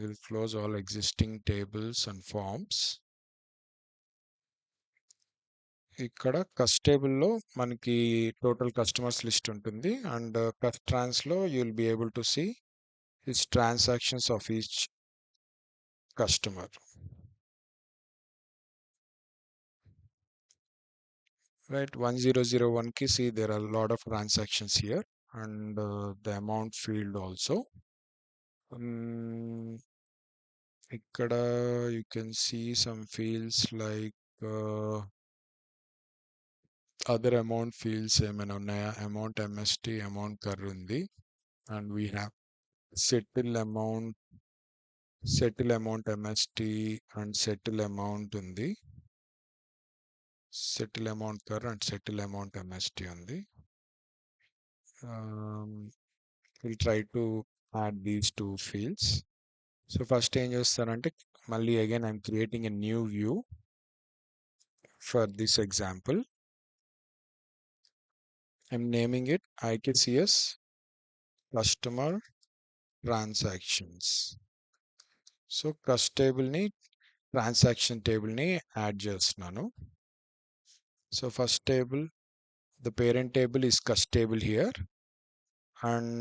we'll close all existing tables and forms. ఇక్కడ కస్ట్ టేబుల్లో మనకి టోటల్ కస్టమర్స్ లిస్ట్ ఉంటుంది అండ్ కస్ట్ ట్రాన్స్లో you will be able to see is transactions of each customer. Right, 1001 ki see there are a lot of transactions here, and the amount field also. Ikkada you can see some fields like other amount fields ఏమైనా ఉన్నాయా, amount MST, amount కర్ ఉంది, and we have settle amount MST and settle amount ఉంది, settle amount కర్ and settle amount MST ఉంది. We'll try to add these two fields. So first ఏం చేస్తానంటే మళ్ళీ again I'm creating a new view for this example. I'm naming it IKCS customer transactions. So cust టేబుల్ని transaction టేబుల్ని add చేస్తున్నాను. So first table the parent table is cust table here, and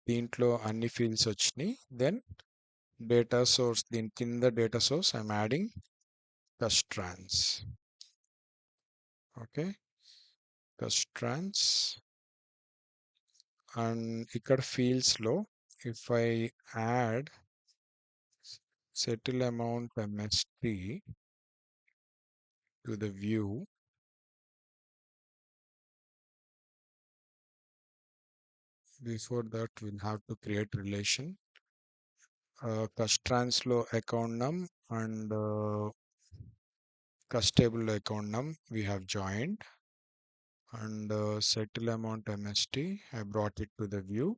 దీంట్లో అన్ని fields వచ్చినాయి. Then data source, దీని కింద data source I'm adding cust trans. Okay, cust trans. And ఇక్కడ ఫీల్డ్స్లో if I add settle amount MST to the view, before that we'll have to create relation. Cust trans లో account num and cust table లో account num we have joined, and settle amount MST I brought it to the view.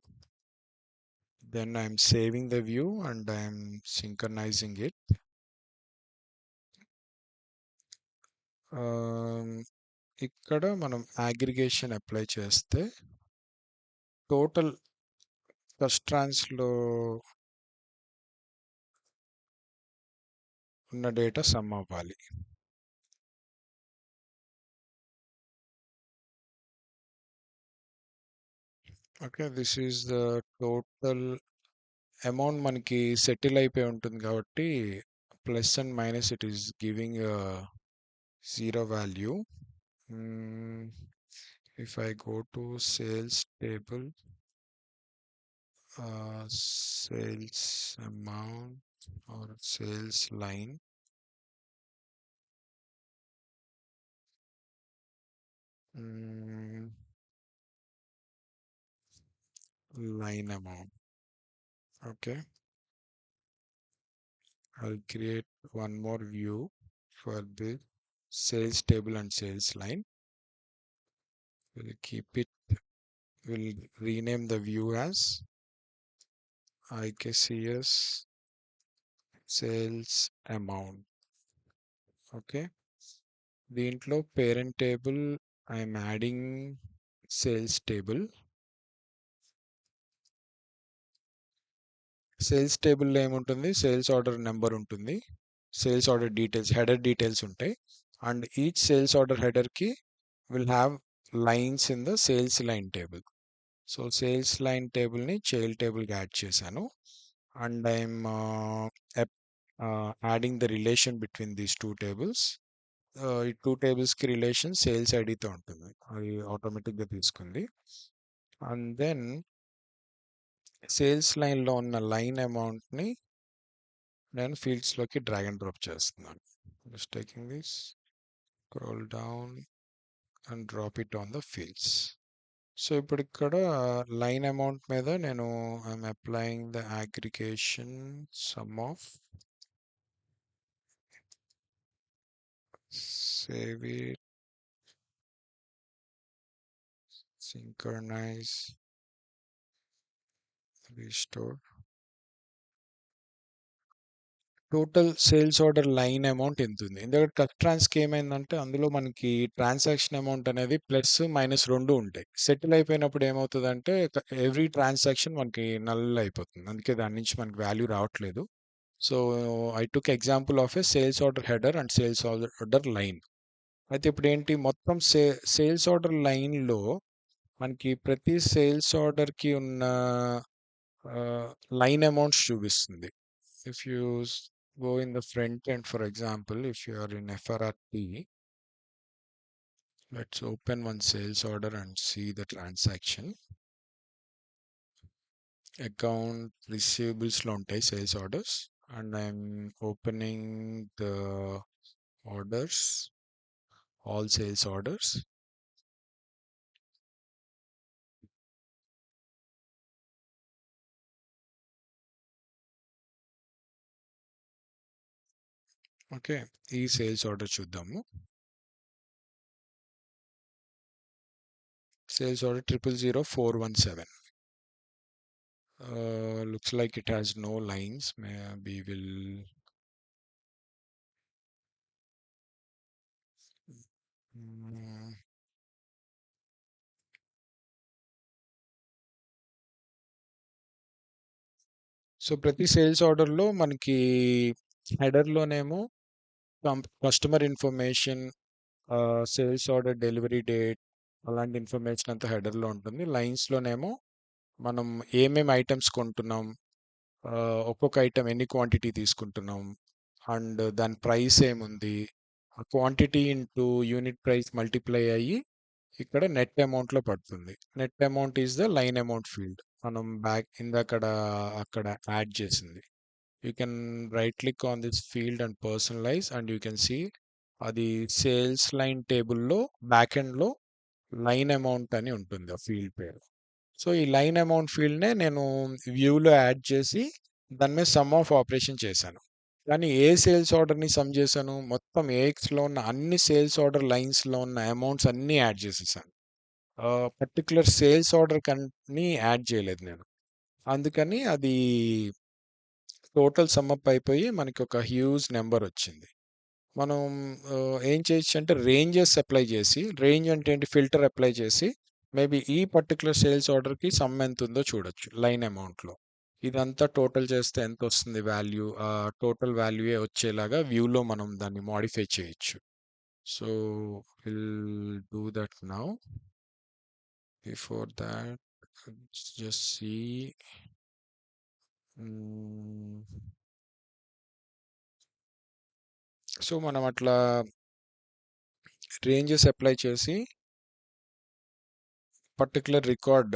Then I'm saving the view and I'm synchronizing it. ఇక్కడ మనం aggregation apply చేస్తే total కస్ట్ ట్రాన్స్లో ఉన్న data some అవ్వాలి. Okay, this is the total amount మనకి settle అయిపోయి ఉంటుంది కాబట్టి plus and minus it is giving zero value. If I go to sales table, sales amount or sales line, line amount. Okay, I'll create one more view for the sales table and sales line. We'll keep it, we'll rename the view as IKCS sales amount. Okay, దీంట్లో parent table I'm adding sales table. Sales టేబుల్లో ఏముంటుంది, sales order number ఉంటుంది, sales order details, header details ఉంటాయి, and each sales order హెడర్కి will have lines in the sales line table. So sales line టేబుల్ని child టేబుల్కి add చేశాను, and I'm adding the relation between these two tables. ఈ two టేబుల్స్కి relation sales ఐడితో ఉంటుంది, అది ఆటోమేటిక్గా తీసుకుంది. అండ్ దెన్ సేల్స్ లైన్లో ఉన్న లైన్ అమౌంట్ని నేను ఫీల్డ్స్లోకి డ్రాగ్ అండ్ డ్రాప్ చేస్తున్నాను. Just taking this, scroll down and drop it on the fields. So ఇప్పుడు ఇక్కడ లైన్ అమౌంట్ మీద నేను I'm applying the aggregation some of, save it, synchronize, restore. Total sales order line amount ఎంత ఉంది. ఎందుకంటే cut ట్రాన్స్కి ఏమైందంటే అందులో మనకి ట్రాన్సాక్షన్ అమౌంట్ అనేది ప్లస్ మైనస్ రెండు ఉంటాయి. సెటిల్ అయిపోయినప్పుడు ఏమవుతుందంటే ఎవ్రీ ట్రాన్సాక్షన్ మనకి నల్ అయిపోతుంది, అందుకే దాని నుంచి మనకి వాల్యూ రావట్లేదు. So I took example of A sales order header and sales order line. అయితే ఇప్పుడు ఏంటి, మొత్తం సేల్స్ ఆర్డర్ లైన్లో మనకి ప్రతి సేల్స్ ఆర్డర్కి ఉన్న లైన్ అమౌంట్స్ చూపిస్తుంది. If you go in the front end, for example, if you are in FRRT, let's open one sales order and see the transaction. Account receivables లో ఉంటాయి sales orders, and I'm opening the orders, all sales orders. Okay, ఈ sales order చూద్దాము. Sales order 000417. Looks like it has no lines. Maybe we'll mm, so ప్రతి sales ఆర్డర్లో మనకి హెడర్లోనేమో customer information, sales order delivery date, అలాంటి information అంతా హెడర్లో ఉంటుంది. లైన్స్లోనేమో మనం ఏమేమి ఐటమ్స్ కొంటున్నాం, ఒక్కొక్క ఐటమ్ ఎన్ని క్వాంటిటీ తీసుకుంటున్నాం, అండ్ దాని ప్రైస్ ఏముంది, ఆ quantity into unit price multiply అయ్యి ఇక్కడ నెట్ అమౌంట్లో పడుతుంది. Net amount is the line amount field, మనం బ్యాక్ ఇందక్కడ అక్కడ యాడ్ చేసింది. You can right click on this field and personalize, and you can see అది సేల్స్ లైన్ టేబుల్లో బ్యాక్ ఎండ్లో లైన్ అమౌంట్ అని ఉంటుంది ఆ ఫీల్డ్ పేరు. సో ఈ లైన్ అమౌంట్ ఫీల్డ్నే నేను వ్యూలో యాడ్ చేసి దాని మీద సమ్ ఆఫ్ ఆపరేషన్ చేశాను. కానీ ఏ సేల్స్ ఆర్డర్ని సమ్ చేశాను, మొత్తం ఏఎక్స్లో ఉన్న అన్ని సేల్స్ ఆర్డర్ లైన్స్లో ఉన్న అమౌంట్స్ అన్నీ యాడ్ చేసేసాను. పర్టికులర్ సేల్స్ ఆర్డర్ కని యాడ్ చేయలేదు నేను. అందుకని అది టోటల్ సమ్మప్ అయిపోయి మనకి ఒక హ్యూజ్ నెంబర్ వచ్చింది. మనం ఏం చేయొచ్చు అంటే రేంజెస్ అప్లై చేసి, రేంజ్ అంటే ఏంటి, ఫిల్టర్ అప్లై చేసి మేబీ ఈ పర్టికులర్ సేల్స్ ఆర్డర్కి సమ్ ఎంత ఉందో చూడొచ్చు లైన్ అమౌంట్లో. ఇదంతా టోటల్ చేస్తే ఎంత వస్తుంది వాల్యూ, ఆ టోటల్ వాల్యూయే వచ్చేలాగా వ్యూలో మనం దాన్ని మాడిఫై చేయొచ్చు. So will do that now. Before that just see. So మనం అట్లా రేంజెస్ అప్లై చేసి పర్టికులర్ రికార్డ్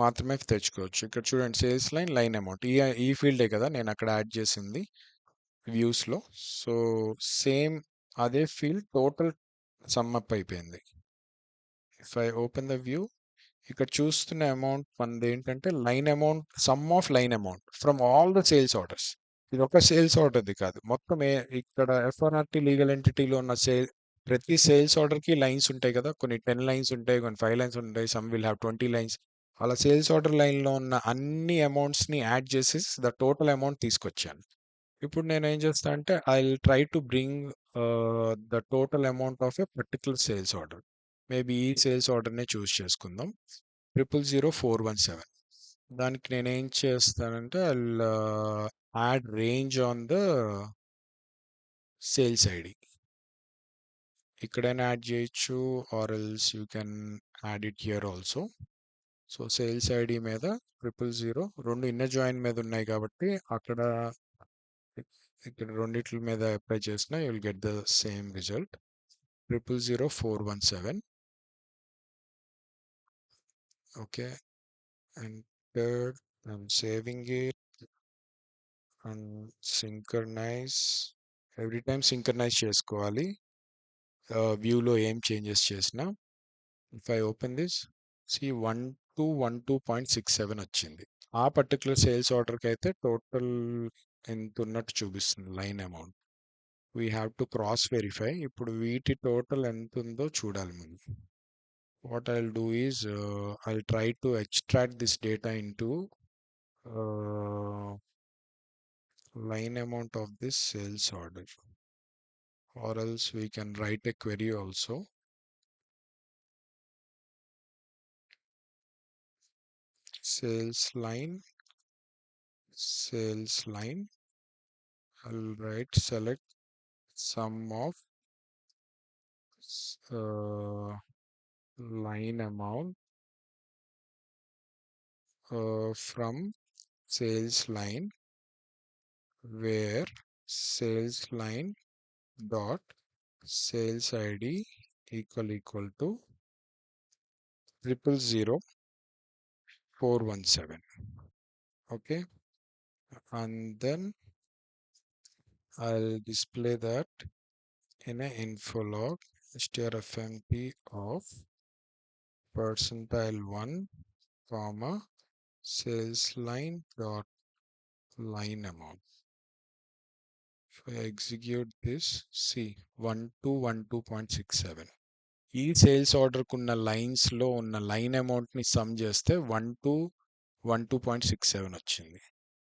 మాత్రమే తెచ్చుకోవచ్చు. ఇక్కడ చూడండి, సేల్స్ లైన్, లైన్ అమౌంట్, ఈ ఫీల్డే కదా నేను అక్కడ యాడ్ చేసింది వ్యూస్లో. సో సేమ్ అదే ఫీల్డ్ టోటల్ సమ్మప్ అయిపోయింది. If I open the view, ఇక్కడ చూస్తున్న అమౌంట్ మనది ఏంటంటే line amount, some of line amount from all the sales orders. ఇది ఒక సేల్స్ ఆర్డర్ది కాదు, మొత్తం ఇక్కడ ఎఫ్ఆర్ఆర్టీ లీగల్ ఎంటిటీలో ఉన్న ప్రతి సేల్స్ ఆర్డర్కి లైన్స్ ఉంటాయి కదా, కొన్ని 10 లైన్స్ ఉంటాయి, కొన్ని 5 లైన్స్ ఉంటాయి, సమ్ విల్ హ్యావ్ 20 లైన్స్. అలా సేల్స్ ఆర్డర్ లైన్లో ఉన్న అన్ని అమౌంట్స్ని యాడ్ చేసేసి ద టోటల్ అమౌంట్ తీసుకొచ్చాను. ఇప్పుడు నేను ఏం చేస్తా అంటే I will try to bring the total amount of a particular sales order. Maybe ఈ సేల్స్ ఆర్డర్నే చూస్ చేసుకుందాం, 000417. దానికి నేను ఏం చేస్తానంటే I add range on the sales ID. ఇక్కడైనా యాడ్ చేయొచ్చు, or else you can add it here also. So sales ID మీద 000, రెండు ఇన్నర్ జాయిన్ మీద ఉన్నాయి కాబట్టి అక్కడ ఇక్కడ రెండిట్ల మీద అప్లై చేసినా you will get the same result, 000417. Okay, and third, I'm saving it and synchronize. Every time synchronize చేసుకోవాలి వ్యూలో ఏం చేంజెస్ చేసినా. If I open this, see 1212.67 వచ్చింది. ఆ పర్టికులర్ సేల్స్ ఆర్డర్కి అయితే టోటల్ ఎంత ఉన్నట్టు చూపిస్తుంది line amount. We have to cross verify. ఇప్పుడు వీటి టోటల్ ఎంత ఉందో చూడాలి మనం. What I'll do is I'll try to extract this data into line amount of this sales order, or else we can write a query also. Sales line, sales line. I'll write select sum of line amount from sales line where sales line dot sales ID equal to 000417. Okay, and then I'll display that in a info log strfmp of percentile1 comma sales line dot line amount. If I execute this, see 1212.67. ఈ sales order కున్న lines లో ఉన్న line amount ని some చేస్తే 1212.67 వచ్చింది.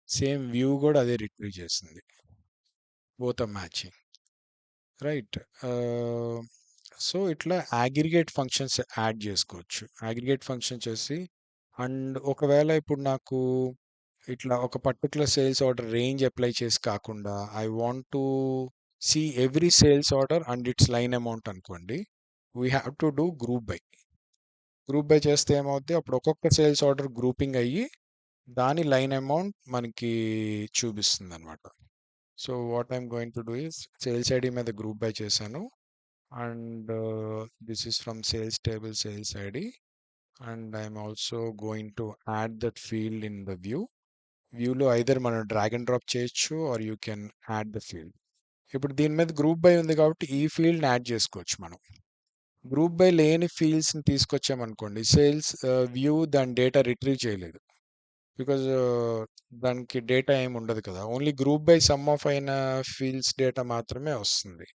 Same view కూడా అదే retrieve చేసింది. Both are matching, right? So ఇట్లా అగ్రిగేట్ ఫంక్షన్స్ యాడ్ చేసుకోవచ్చు. అగ్రిగేట్ ఫంక్షన్ చేసి, అండ్ ఒకవేళ ఇప్పుడు నాకు ఇట్లా ఒక particular sales order range apply చేసి కాకుండా I want to see every sales order and its line amount అనుకోండి, we have to do group by. Group by చేస్తే ఏమవుద్ది, అప్పుడు ఒక్కొక్క సేల్స్ ఆర్డర్ గ్రూపింగ్ అయ్యి దాని లైన్ అమౌంట్ మనకి చూపిస్తుంది అనమాట. So what I'm going to do is sales ID మీద గ్రూప్ బై చేశాను, and this is from sales table sales ID, and I'm also going to add that field in the view. వ్యూలో either మనం drag and drop చేయొచ్చు or you can add the field. ఇప్పుడు దీని మీద group by ఉంది కాబట్టి ఈ ఫీల్డ్ని యాడ్ చేసుకోవచ్చు మనం. గ్రూప్ బై లేని ఫీల్డ్స్ని తీసుకొచ్చామనుకోండి, సేల్స్ వ్యూ దాని డేటా రిట్రీవ్ చేయలేదు, బికాజ్ దానికి డేటా ఏమి ఉండదు కదా. Only group by some of అయిన ఫీల్డ్స్ డేటా మాత్రమే వస్తుంది.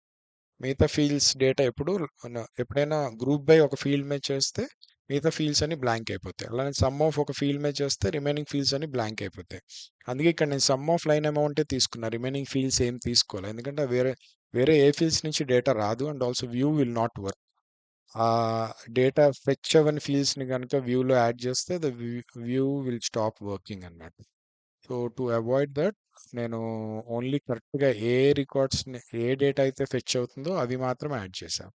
మిగతా ఫీల్డ్స్ డేటా ఎప్పుడైనా గ్రూప్ బై ఒక ఫీల్డ్ మీద చేస్తే మిగతా ఫీల్డ్స్ అన్ని బ్లాంక్ అయిపోతాయి. అలానే సమ్ ఆఫ్ ఒక ఫీల్డ్ మీద చేస్తే రిమైనింగ్ ఫీల్డ్స్ అన్ని బ్లాంక్ అయిపోతాయి. అందుకే ఇక్కడ నేను సమ్ ఆఫ్ లైన్ అమౌంటే తీసుకున్నా, రిమైనింగ్ ఫీల్డ్స్ ఏం తీసుకోవాలి, ఎందుకంటే వేరే వేరే ఏ ఫీల్డ్స్ నుంచి డేటా రాదు, and also view will not work. ఆ డేటా ఫెచ్ అవ్వని ఫీల్డ్స్ని కనుక వ్యూలో యాడ్ చేస్తే the view will stop working అన్నమాట. సో టు అవాయిడ్ దట్ నేను ఓన్లీ కరెక్ట్గా ఏ రికార్డ్స్ని ఏ డేటా అయితే ఫెచ్ అవుతుందో అవి మాత్రం యాడ్ చేశాను.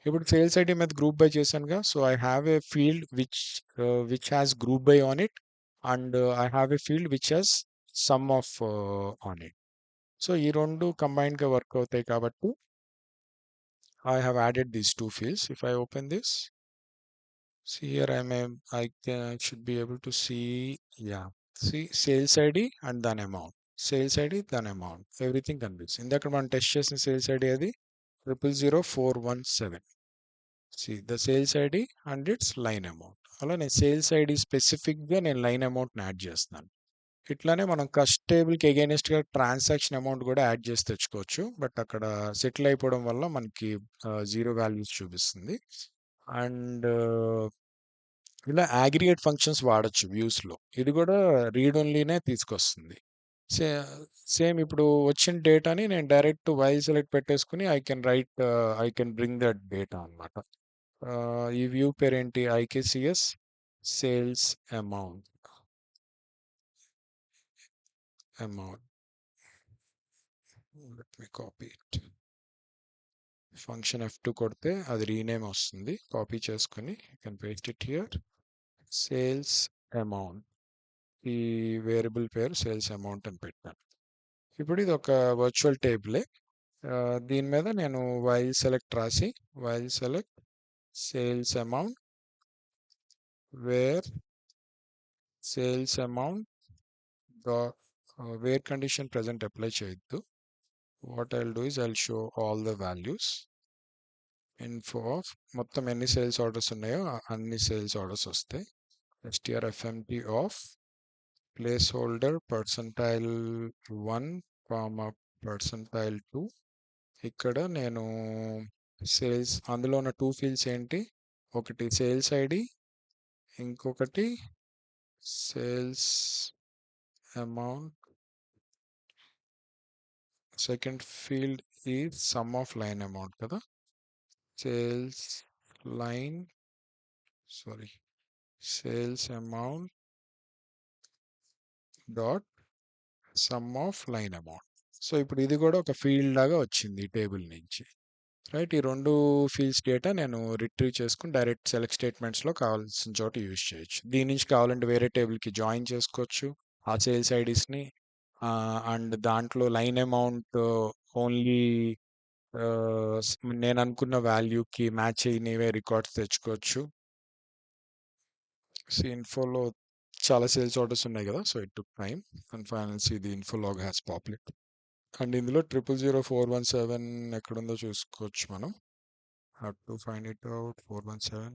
ఇప్పుడు సేల్స్ ఐడి మీద గ్రూప్ బై చేశానుగా, so I have a field which has group by on it, and I have a field which has sum of on it. So ఈ రెండు కంబైన్డ్గా వర్క్ అవుతాయి కాబట్టి I have added these two fields. If I open this, see here I should be able to see, yeah, see sales ID and then amount. Sales ID then amount. Everything కనిపిస్తుంది. ఇందాక మనం test చేసిన sales ID అది 000417. See the sales ID and its line amount. అలా నేను sales ID స్పెసిఫిక్గా నేను line అమౌంట్ని యాడ్ చేస్తున్నాను. ఇట్లానే మనం కస్ట్ టేబుల్కి ఎగైనెస్ట్గా ట్రాన్సాక్షన్ అమౌంట్ కూడా యాడ్ చేసి తెచ్చుకోవచ్చు, బట్ అక్కడ సెటిల్ అయిపోవడం వల్ల మనకి జీరో వాల్యూస్ చూపిస్తుంది. అండ్ ఇలా అగ్రిగేట్ ఫంక్షన్స్ వాడచ్చు వ్యూస్లో. ఇది కూడా రీడ్ ఓన్లీనే తీసుకొస్తుంది. సే సేమ్ ఇప్పుడు వచ్చిన డేటాని నేను డైరెక్ట్ వైల్ సెలెక్ట్ పెట్టేసుకుని I can bring that data అనమాట. ఈ వ్యూ పేరేంటి, IKCS sales amount. Let me copy it. Function F2 కొడితే అది రీనేమ్ వస్తుంది. కాపీ చేసుకుని can paste it here. Sales amount, ఈ వేరియబుల్ పేరు సేల్స్ అమౌంట్ అని పెట్టాను. ఇప్పుడు ఇది ఒక వర్చువల్ టేబులే. దీని మీద నేను వైల్ సెలెక్ట్ రాసి while select sales amount where sales amount where condition present apply చేయొద్దు. What I'll do is I'll show all the values. Info of మొత్తం ఎన్ని సేల్స్ ఆర్డర్స్ ఉన్నాయో అన్ని సేల్స్ ఆర్డర్స్ వస్తాయి. strfmp of placeholder percentile1 percentile2. ఇక్కడ నేను sales, అందులో ఉన్న టూ ఫీల్డ్స్ ఏంటి, ఒకటి సేల్స్ ఐడి, ఇంకొకటి సేల్స్ అమౌంట్. సెకండ్ ఫీల్డ్ ఈ సమ్ ఆఫ్ లైన్ అమౌంట్ కదా, sales line sorry sales amount dot some of line amount. So ఇప్పుడు ఇది కూడా ఒక ఫీల్డ్ లాగా వచ్చింది ఈ టేబుల్ నుంచి, రైట్? ఈ రెండు ఫీల్డ్స్ డేటా నేను రిట్రీవ్ చేసుకుని డైరెక్ట్ సెలెక్ట్ స్టేట్మెంట్స్లో కావాల్సిన చోట యూజ్ చేయొచ్చు. దీని నుంచి కావాలంటే వేరే టేబుల్కి జాయిన్ చేసుకోవచ్చు, ఆ సేల్స్ ఐడీస్ని అండ్ దాంట్లో లైన్ అమౌంట్ ఓన్లీ నేను అనుకున్న వాల్యూకి మ్యాచ్ అయినవే రికార్డ్స్ తెచ్చుకోవచ్చు. ఇన్ఫోలో చాలా సేల్స్ ఆర్డర్స్ ఉన్నాయి కదా, so it took time and finals ఇది info log has populate. And ఇందులో 000417 ఎక్కడుందో చూసుకోవచ్చు మనం. Have to find it out. 417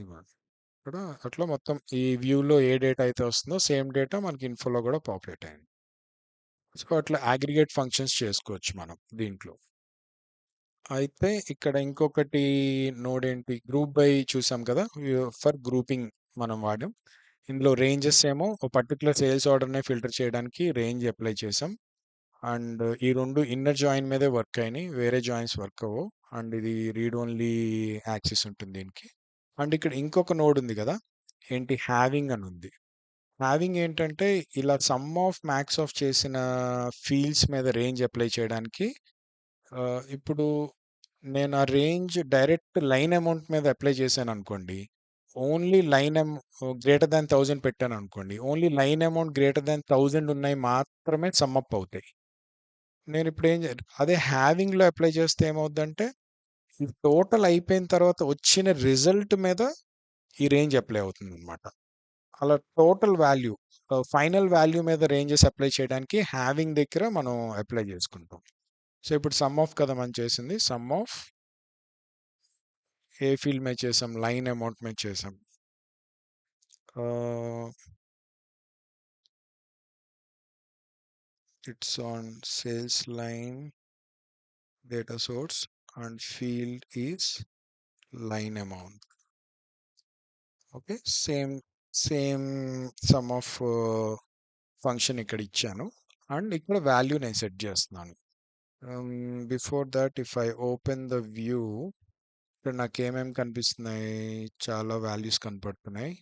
ఇవ్వండి ఇక్కడ. అట్లా మొత్తం ఈ వ్యూలో ఏ డేటా అయితే వస్తుందో సేమ్ డేటా మనకి ఇన్ఫోలో కూడా పాపులేట్ అయింది. సో అట్లా అగ్రిగేట్ ఫంక్షన్స్ చేసుకోవచ్చు మనం దీంట్లో. అయితే ఇక్కడ ఇంకొకటి నోడ్ ఏంటి, గ్రూప్ బై చూసాం కదా, ఫర్ గ్రూపింగ్ మనం వాడాం. ఇందులో రేంజెస్ ఏమో ఒక పర్టికులర్ సేల్స్ ఆర్డర్నే ఫిల్టర్ చేయడానికి రేంజ్ అప్లై చేసాం. అండ్ ఈ రెండు ఇన్నర్ జాయిన్ మీదే వర్క్ అయినాయి, వేరే జాయిన్స్ వర్క్ అవ్వవు. అండ్ ఇది రీడ్ ఓన్లీ యాక్సెస్ ఉంటుంది దీనికి. అండ్ ఇక్కడ ఇంకొక నోడ్ ఉంది కదా, ఏంటి, హ్యావింగ్ అని ఉంది. హ్యావింగ్ ఏంటంటే ఇలా సమ్ ఆఫ్ మ్యాక్స్ ఆఫ్ చేసిన ఫీల్డ్స్ మీద రేంజ్ అప్లై చేయడానికి. ఇప్పుడు నేను ఆ రేంజ్ డైరెక్ట్ లైన్ అమౌంట్ మీద అప్లై చేశాను అనుకోండి, ఓన్లీ లైన్ గ్రేటర్ దాన్ 1000 పెట్టాను అనుకోండి, only line amount greater than 1000 ఉన్నాయి మాత్రమే సమ్మప్ అవుతాయి. నేను ఇప్పుడు అదే హ్యావింగ్ లో అప్లై చేస్తే ఏమవుద్దంటే ఈ టోటల్ అయిపోయిన తర్వాత వచ్చిన రిజల్ట్ మీద ఈ రేంజ్ అప్లై అవుతుంది అనమాట. అలా టోటల్ వాల్యూ, ఫైనల్ వాల్యూ మీద రేంజెస్ అప్లై చేయడానికి హ్యావింగ్ దగ్గర మనం అప్లై చేసుకుంటాం. సో ఇప్పుడు సమ్ ఆఫ్ కదా మనం చేసింది, సమ్ ఆఫ్ ఏ ఫీల్డ్ మీద చేసాం, లైన్ అమౌంట్ మీద చేసాం. It's on sales line data source and field is line amount. Okay, same some of function ఇక్కడ ఇచ్చాను అండ్ ఇక్కడ వాల్యూ నేను సెట్ చేస్తున్నాను. Before that if I open the view, ఇక్కడ నాకు ఏమేమి కనిపిస్తున్నాయి, చాలా వాల్యూస్ కనపడుతున్నాయి.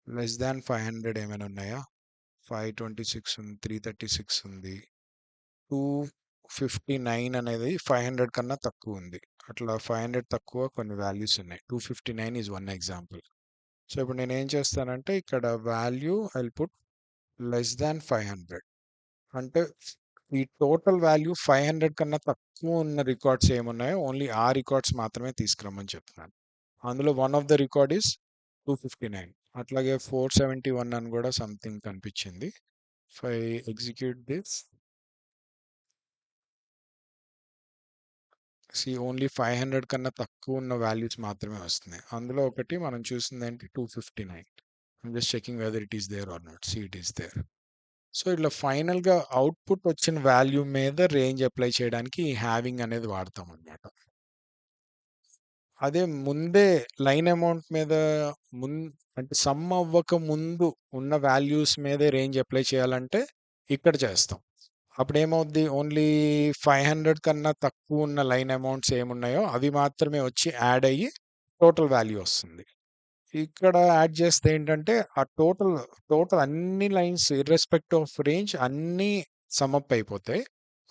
లెస్ దాన్ 500 ఏమైనా ఉన్నాయా, 526 ఉంది, 336 ఉంది, 259 అనేది 500 కన్నా తక్కువ ఉంది. అట్లా 500 తక్కువ కొన్ని వాల్యూస్ ఉన్నాయి. 259 ఈజ్ వన్ ఎగ్జాంపుల్. సో ఇప్పుడు నేను ఏం చేస్తానంటే ఇక్కడ value I put less than 500. అంటే ఈ టోటల్ వాల్యూ 500 కన్నా తక్కువ ఉన్న రికార్డ్స్ ఏమున్నాయో ఓన్లీ ఆ రికార్డ్స్ మాత్రమే తీసుకురమ్మని చెప్తున్నాను. అందులో one of the record is 259. అట్లాగే 471 అని కూడా సంథింగ్ కనిపించింది. If I execute this, only 500 కన్నా తక్కువ ఉన్న వాల్యూస్ మాత్రమే వస్తున్నాయి. అందులో ఒకటి మనం చూసింది ఏంటి, 259. I'm just checking whether it is there or not. It is there. So ఇట్లా ఫైనల్గా అవుట్పుట్ వచ్చిన వాల్యూ మీద రేంజ్ అప్లై చేయడానికి ఈ హ్యావింగ్ అనేది వాడతాం అనమాట. అదే ముందే లైన్ అమౌంట్ మీద ముం అంటే సమ్ అవ్వక ముందు ఉన్న వాల్యూస్ మీదే రేంజ్ అప్లై చేయాలంటే ఇక్కడ చేస్తాం. అప్పుడు ఏమవుద్ది, ఓన్లీ 500 కన్నా తక్కువ ఉన్న లైన్ అమౌంట్స్ ఏమున్నాయో అవి మాత్రమే వచ్చి యాడ్ అయ్యి టోటల్ వాల్యూ వస్తుంది. ఇక్కడ యాడ్ చేస్తే ఏంటంటే ఆ టోటల్ అన్ని లైన్స్ ఇర్రెస్పెక్టివ్ ఆఫ్ రేంజ్ అన్నీ సమ్ అప్ అయిపోతాయి.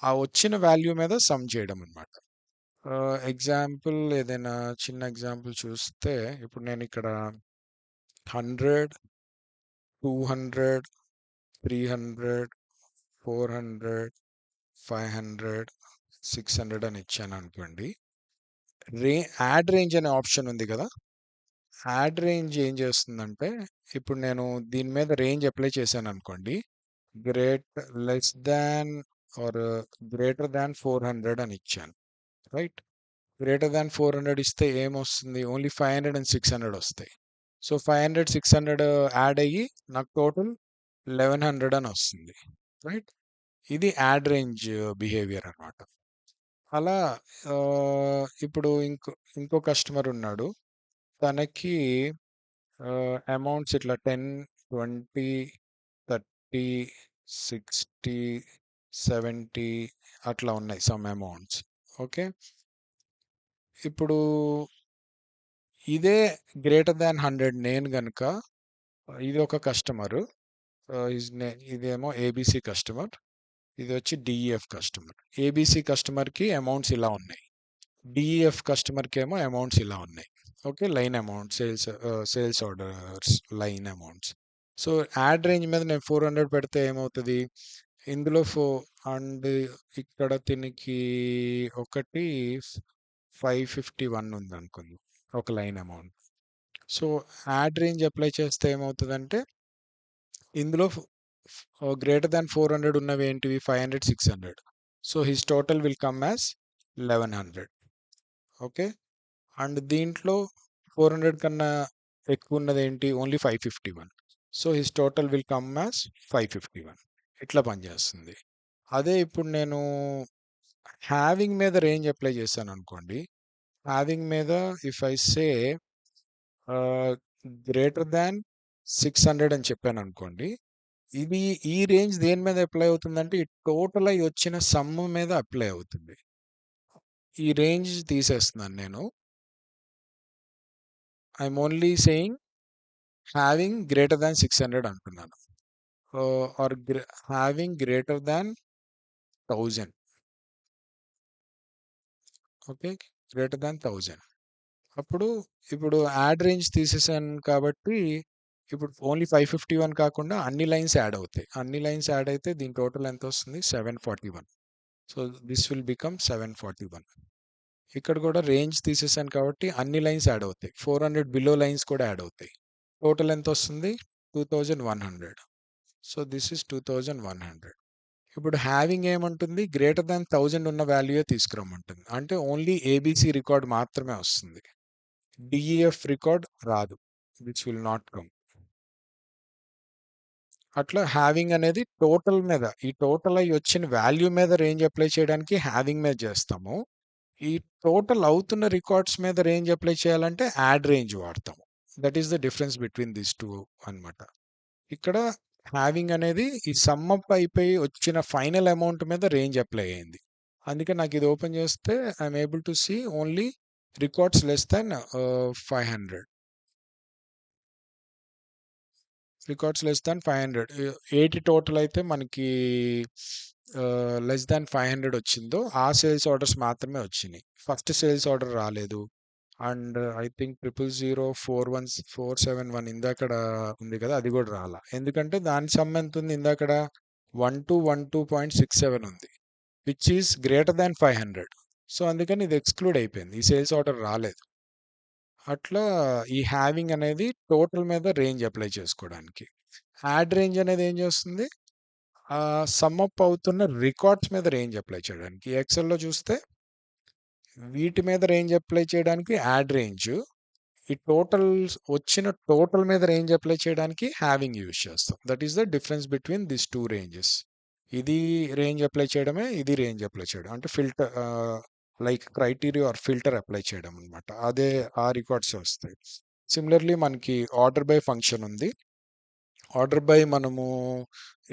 ఆ వచ్చిన వాల్యూ మీద సమ్ చేయడం అనమాట. ఎగ్జాంపుల్ ఏదైనా చిన్న ఎగ్జాంపుల్ చూస్తే, ఇప్పుడు నేను ఇక్కడ 100, 200, 300, 400, 500, 600 అని ఇచ్చాను అనుకోండి. యాడ్ రేంజ్ అనే ఆప్షన్ ఉంది కదా, యాడ్ రేంజ్ ఏం చేస్తుందంటే ఇప్పుడు నేను దీని మీద రేంజ్ అప్లై చేశాను అనుకోండి, less than or greater than 400 అని ఇచ్చాను, రైట్. గ్రేటర్ దాన్ 400 ఇస్తే ఏమొస్తుంది, ఓన్లీ 500 అండ్ 600 వస్తాయి. సో 500, 600 యాడ్ అయ్యి నాకు టోటల్ 1100 అని వస్తుంది, రైట్. ఇది యాడ్ రేంజ్ బిహేవియర్ అనమాట. అలా ఇప్పుడు ఇంకో కస్టమర్ ఉన్నాడు, తనకి అమౌంట్స్ ఇట్లా 10, 20, 30, 60, 70 అట్లా ఉన్నాయి సమ్ అమౌంట్స్. ఓకే, ఇప్పుడు ఇదే గ్రేటర్ దాన్ 100 నేను గనుక, ఇది ఒక కస్టమర్, ఇదేమో ఏబిసి కస్టమర్, ఇది వచ్చి డిఈఎఫ్ కస్టమర్. ఏబిసి కస్టమర్కి అమౌంట్స్ ఇలా ఉన్నాయి, డిఈఎఫ్ కస్టమర్కి ఏమో అమౌంట్స్ ఇలా ఉన్నాయి. Okay, line amount sales orders line amounts. So add range మీద నేను 400 పెడితే ఏమవుతుంది, ఇందులో అండ్ ఇక్కడ దీనికి ఒకటి 551 ఉంది అనుకుంది ఒక line amount. So add range apply చేస్తే ఏమవుతుందంటే ఇందులో గ్రేటర్ దాన్ 400 ఉన్నవి ఏంటివి 500 600. So his total will come as 1100. Okay. And దీంట్లో 400 కన్నా ఎక్కువ ఉన్నది ఏంటి only 551. So his total will come as 551. ఇట్లా పనిచేస్తుంది. అదే ఇప్పుడు నేను హ్యావింగ్ మీద రేంజ్ అప్లై చేశాను అనుకోండి, హ్యావింగ్ మీద if I say greater than 600 అని చెప్పాను అనుకోండి, ఇది ఈ రేంజ్ దేని మీద అప్లై అవుతుందంటే ఈ టోటల్ అయి వచ్చిన సమ్ మీద అప్లై అవుతుంది. ఈ రేంజ్ తీసేస్తున్నాను నేను. I'm only saying having greater than 600 అంటున్నాను. Or having greater than 1000. Okay. Greater than 1000. అప్పుడు ఇప్పుడు యాడ్ రేంజ్ తీసేసాను కాబట్టి ఇప్పుడు ఓన్లీ 551 కాకుండా అన్ని లైన్స్ యాడ్ అవుతాయి. అన్ని లైన్స్ యాడ్ అయితే దీని టోటల్ ఎంత వస్తుంది 741. So this will become 741. ఇక్కడ కూడా రేంజ్ తీసేసాను కాబట్టి అన్ని లైన్స్ యాడ్ అవుతాయి. 400 బిలో లైన్స్ కూడా యాడ్ అవుతాయి. టోటల్ ఎంత వస్తుంది 2100. So this is 2100. ఇప్పుడు హ్యావింగ్ ఏమంటుంది గ్రేటర్ దాన్ 1000 ఉన్న వాల్యూయే తీసుకురమ్మంటుంది. అంటే ఓన్లీ ఏబిసి రికార్డ్ మాత్రమే వస్తుంది. డిఈఎఫ్ రికార్డ్ రాదు. Which will not come. అట్లా హ్యావింగ్ అనేది టోటల్ మీద ఈ టోటల్ అయ్యి వచ్చిన వాల్యూ మీద రేంజ్ అప్లై చేయడానికి హ్యావింగ్ మీద చేస్తాము. ఈ టోటల్ అవుతున్న రికార్డ్స్ మీద రేంజ్ అప్లై చేయాలంటే యాడ్ రేంజ్ వాడతాము. That is the difference between these two అన్నమాట. ఇక్కడ హ్యావింగ్ అనేది ఈ సమ్ అప్ అయిపోయి వచ్చిన ఫైనల్ అమౌంట్ మీద రేంజ్ అప్లై అయింది. అందుకే నాకు ఇది ఓపెన్ చేస్తే I'm able to see only records less than 500. Records less than 500. 80 total అయితే మనకి లెస్ దాన్ 500 వచ్చిందో ఆ సేల్స్ ఆర్డర్స్ మాత్రమే వచ్చినాయి. ఫస్ట్ సేల్స్ ఆర్డర్ రాలేదు. అండ్ ఐ థింక్ 00041471 ఇందాకడ ఉంది కదా, అది కూడా రాలా. ఎందుకంటే దాని సమ్ ఎంత ఉంది ఇందాకడ 1212.67 ఉంది, which is greater than 500. So అందుకని ఇది ఎక్స్క్లూడ్ అయిపోయింది, ఈ సేల్స్ ఆర్డర్ రాలేదు. అట్లా ఈ హ్యావింగ్ అనేది టోటల్ మీద రేంజ్ అప్లై చేసుకోవడానికి. యాడ్ రేంజ్ అనేది ఏం చేస్తుంది, సమ్ అప్ అవుతున్న రికార్డ్స్ మీద రేంజ్ అప్లై చేయడానికి. ఎక్సెల్లో చూస్తే వీటి మీద రేంజ్ అప్లై చేయడానికి యాడ్ రేంజ్, ఈ టోటల్ వచ్చిన టోటల్ మీద రేంజ్ అప్లై చేయడానికి హ్యావింగ్ యూజ్ చేస్తాం. That is the difference between this two ranges. ఇది రేంజ్ అప్లై చేయడమే, ఇది రేంజ్ అప్లై చేయడం అంటే filter like criteria or filter apply చేయడం అనమాట. అదే ఆ రికార్డ్స్ వస్తాయి. సిమిలర్లీ మనకి ఆర్డర్ బై ఫంక్షన్ ఉంది. ఆర్డర్ బై మనము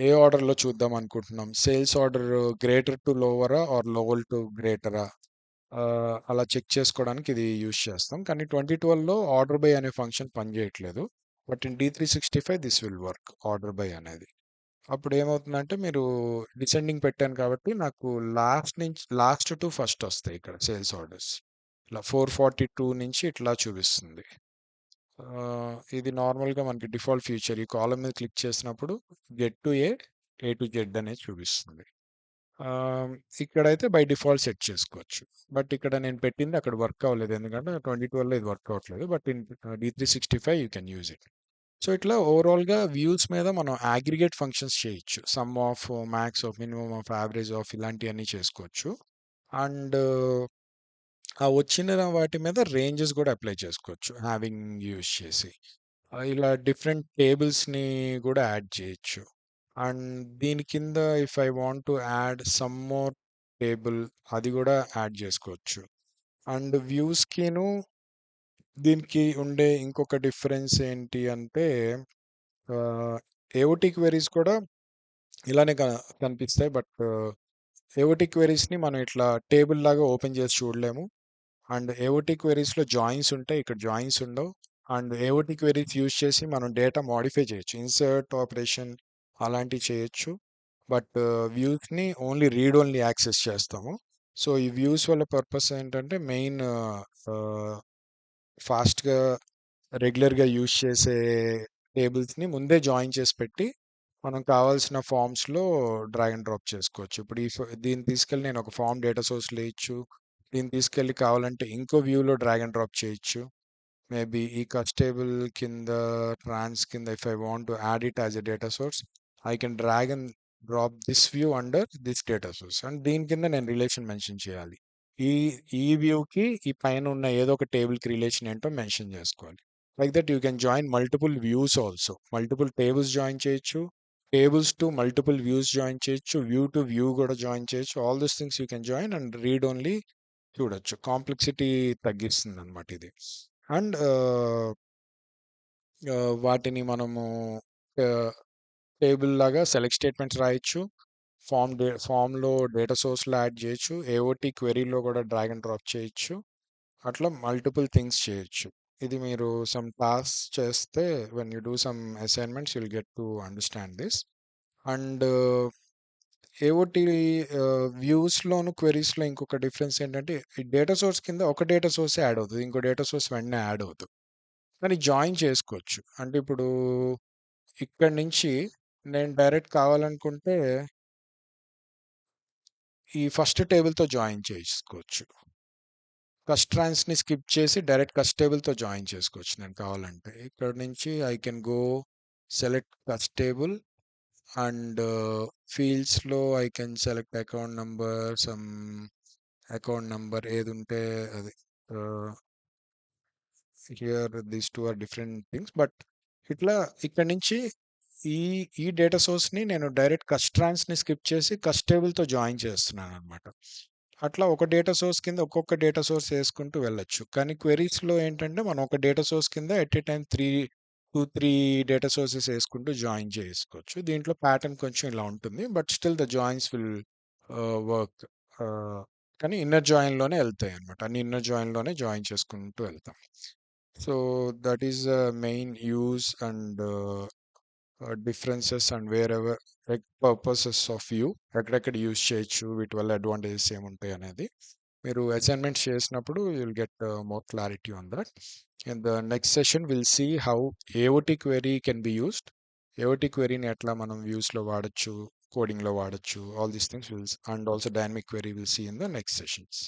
ఏ ఆర్డర్లో చూద్దాం అనుకుంటున్నాం, సేల్స్ ఆర్డర్ గ్రేటర్ టు లోవరా ఆర్ లోవర్ టు గ్రేటరా అలా చెక్ చేసుకోవడానికి ఇది యూజ్ చేస్తాం. కానీ 2012లో ఆర్డర్ బై అనే ఫంక్షన్ పనిచేయట్లేదు. But in D365 this will work order by అనేది. అప్పుడు ఏమవుతుందంటే మీరు డిసెండింగ్ పెట్టాను కాబట్టి నాకు లాస్ట్ టు ఫస్ట్ వస్తాయి ఇక్కడ సేల్స్ ఆర్డర్స్. ఇట్లా 442 నుంచి ఇట్లా చూపిస్తుంది. ఇది నార్మల్గా మనకి డిఫాల్ట్ ఫీచర్. ఈ కాలం మీద క్లిక్ చేసినప్పుడు get to A to Z అనేది చూపిస్తుంది. ఇక్కడైతే బై డిఫాల్ట్ సెట్ చేసుకోవచ్చు. బట్ ఇక్కడ నేను పెట్టింది అక్కడ వర్క్ అవ్వలేదు, ఎందుకంటే 2012లో ఇది వర్క్ అవ్వట్లేదు. But in D365 you can use it. So ఇట్లా ఓవరాల్గా వ్యూస్ మీద మనం అగ్రిగేట్ ఫంక్షన్స్ చేయొచ్చు. Some of, max of, minimum of, average of ఇలాంటివన్నీ చేసుకోవచ్చు. అండ్ ఆ వచ్చిన వాటి మీద రేంజెస్ కూడా అప్లై చేసుకోవచ్చు హ్యావింగ్ యూజ్ చేసి. ఇలా డిఫరెంట్ టేబుల్స్ని కూడా యాడ్ చేయొచ్చు. అండ్ దీని కింద if I want to add some more table, అది కూడా యాడ్ చేసుకోవచ్చు. అండ్ వ్యూస్కిను దీనికి ఉండే ఇంకొక డిఫరెన్స్ ఏంటి అంటే ఏఓటీ క్వెరీస్ కూడా ఇలానే కనిపిస్తాయి. బట్ ఏఓటీ క్వెరీస్ని మనం ఇట్లా టేబుల్ లాగా ఓపెన్ చేసి చూడలేము. అండ్ ఏఓటీ క్వెరీస్లో జాయిన్స్ ఉంటాయి, ఇక్కడ జాయిన్స్ ఉండవు. అండ్ ఏఓటీ క్వెరీస్ యూజ్ చేసి మనం డేటా మాడిఫై చేయొచ్చు, ఇన్సర్ట్ ఆపరేషన్ అలాంటివి చేయొచ్చు. బట్ వ్యూస్ని ఓన్లీ రీడ్ ఓన్లీ యాక్సెస్ చేస్తాము. సో ఈ వ్యూస్ వల్ల పర్పస్ ఏంటంటే మెయిన్ ఫాస్ట్గా రెగ్యులర్గా యూజ్ చేసే టేబుల్స్‌ని ముందే జాయిన్ చేసి పెట్టి, మనం కావాల్సిన ఫార్మ్స్‌లో డ్రాగ్ అండ్ డ్రాప్ చేసుకోవచ్చు. ఇప్పుడు దీన్ని తీసుకెళ్ళి నేను ఒక ఫార్మ్ డేటా సోర్స్‌లో ఇయొచ్చు. దీన్ని తీసుకెళ్ళి కావాలంటే ఇంకో వ్యూలో డ్రాగ్ అండ్ డ్రాప్ చేయొచ్చు. మేబీ ఈ కస్ట్ టేబుల్ కింద ట్రాన్స్ కింద if I want to add it as a data source, I can drag and drop this view under this data source. And దీని కింద నేను రిలేషన్ మెన్షన్ చేయాలి. ఈ ఈ వ్యూకి ఈ పైన ఉన్న ఏదో ఒక టేబుల్‌కి రిలేషన్ ఏంటో మెన్షన్ చేసుకోవాలి. Like that you can join multiple views also. Multiple tables join చేయొచ్చు. Tables to multiple views join చేయొచ్చు. వ్యూ టు వ్యూ కూడా జాయిన్ చేయొచ్చు. All these things you can join and read only చూడొచ్చు. Complexity తగ్గిస్తుందనమాట ఇది. And వాటిని మనము ఆహ్, టేబుల్ లాగా సెలెక్ట్ స్టేట్మెంట్స్ రాయొచ్చు. ఫామ్‌లో డేటా సోర్స్‌లో యాడ్ చేయొచ్చు. ఏఓటీ క్వెరీలో కూడా డ్రాగ్ అండ్ డ్రాప్ చేయొచ్చు. అట్లా మల్టిపుల్ థింగ్స్ చేయొచ్చు. ఇది మీరు సమ్ టాస్క్స్ చేస్తే when you do some assignments you will get to understand this. And AOT వ్యూస్‌లోను, క్వెరీస్‌లో ఇంకొక డిఫరెన్స్ ఏంటంటే, ఈ డేటా సోర్స్ కింద ఒక డేటా సోర్సే యాడ్ అవుతది. ఇంకో డేటా సోర్స్ వెంటనే యాడ్ అవ్వదు. కానీ జాయిన్ చేసుకోవచ్చు. అంటే ఇప్పుడు ఇక్కడి నుంచి నేను డైరెక్ట్ కావాలనుకుంటే ఈ ఫస్ట్ టేబుల్‌తో జాయిన్ చేసుకోవచ్చు. ఫస్ట్ ట్రాన్స్‌ని స్కిప్ చేసి డైరెక్ట్ కస్ట్ టేబుల్‌తో జాయిన్ చేసుకోవచ్చు నేను కావాలంటే. ఇక్కడ నుంచి I can go select cust table and ఫీల్డ్స్‌లో I can select account number, some account number ఏదుంటే అది. Ah, here these 2 are different things. But ఇట్లా ఇక్కడి నుంచి ఈ ఈ డేటా సోర్స్‌ని నేను డైరెక్ట్ కస్ట్ ట్రాన్స్‌ని స్కిప్ చేసి కస్ట్ టేబుల్‌తో జాయిన్ చేస్తున్నాననమాట. అట్లా ఒక డేటా సోర్స్ కింద ఒక్కొక్క డేటా సోర్స్ యేసుకుంటూ వెళ్ళొచ్చు. కానీ క్వెరీస్‌లో ఏంటంటే మనం ఒక డేటా సోర్స్ కింద at a time 3 data sources యేసుకుంటూ జాయిన్ చేసుకోవచ్చు. దీంట్లో ప్యాటర్న్ కొంచెం ఇలా ఉంటుంది. But still the joins will work. Ah, కానీ ఇన్నర్ జాయిన్‌లోనే ఎళ్తాయన్నమాట. అన్ని ఇన్నర్ జాయిన్‌లోనే జాయిన్ చేసుకుంటూ వెళ్తాం. So that is the main use and differences and wherever like purposes of view ఎక్కడెక్కడ యూజ్ చేయొచ్చు, వీటి వల్ల అడ్వాంటేజెస్ ఏముంటాయి అనేది మీరు అసైన్మెంట్స్ చేసినప్పుడు you will get more clarity on that. In the next session will see how AOT query can be used. AOT క్వెరీని ఎట్లా మనం వ్యూస్లో వాడచ్చు, కోడింగ్లో వాడచ్చు, all these things will and also dynamic query will see in the next sessions.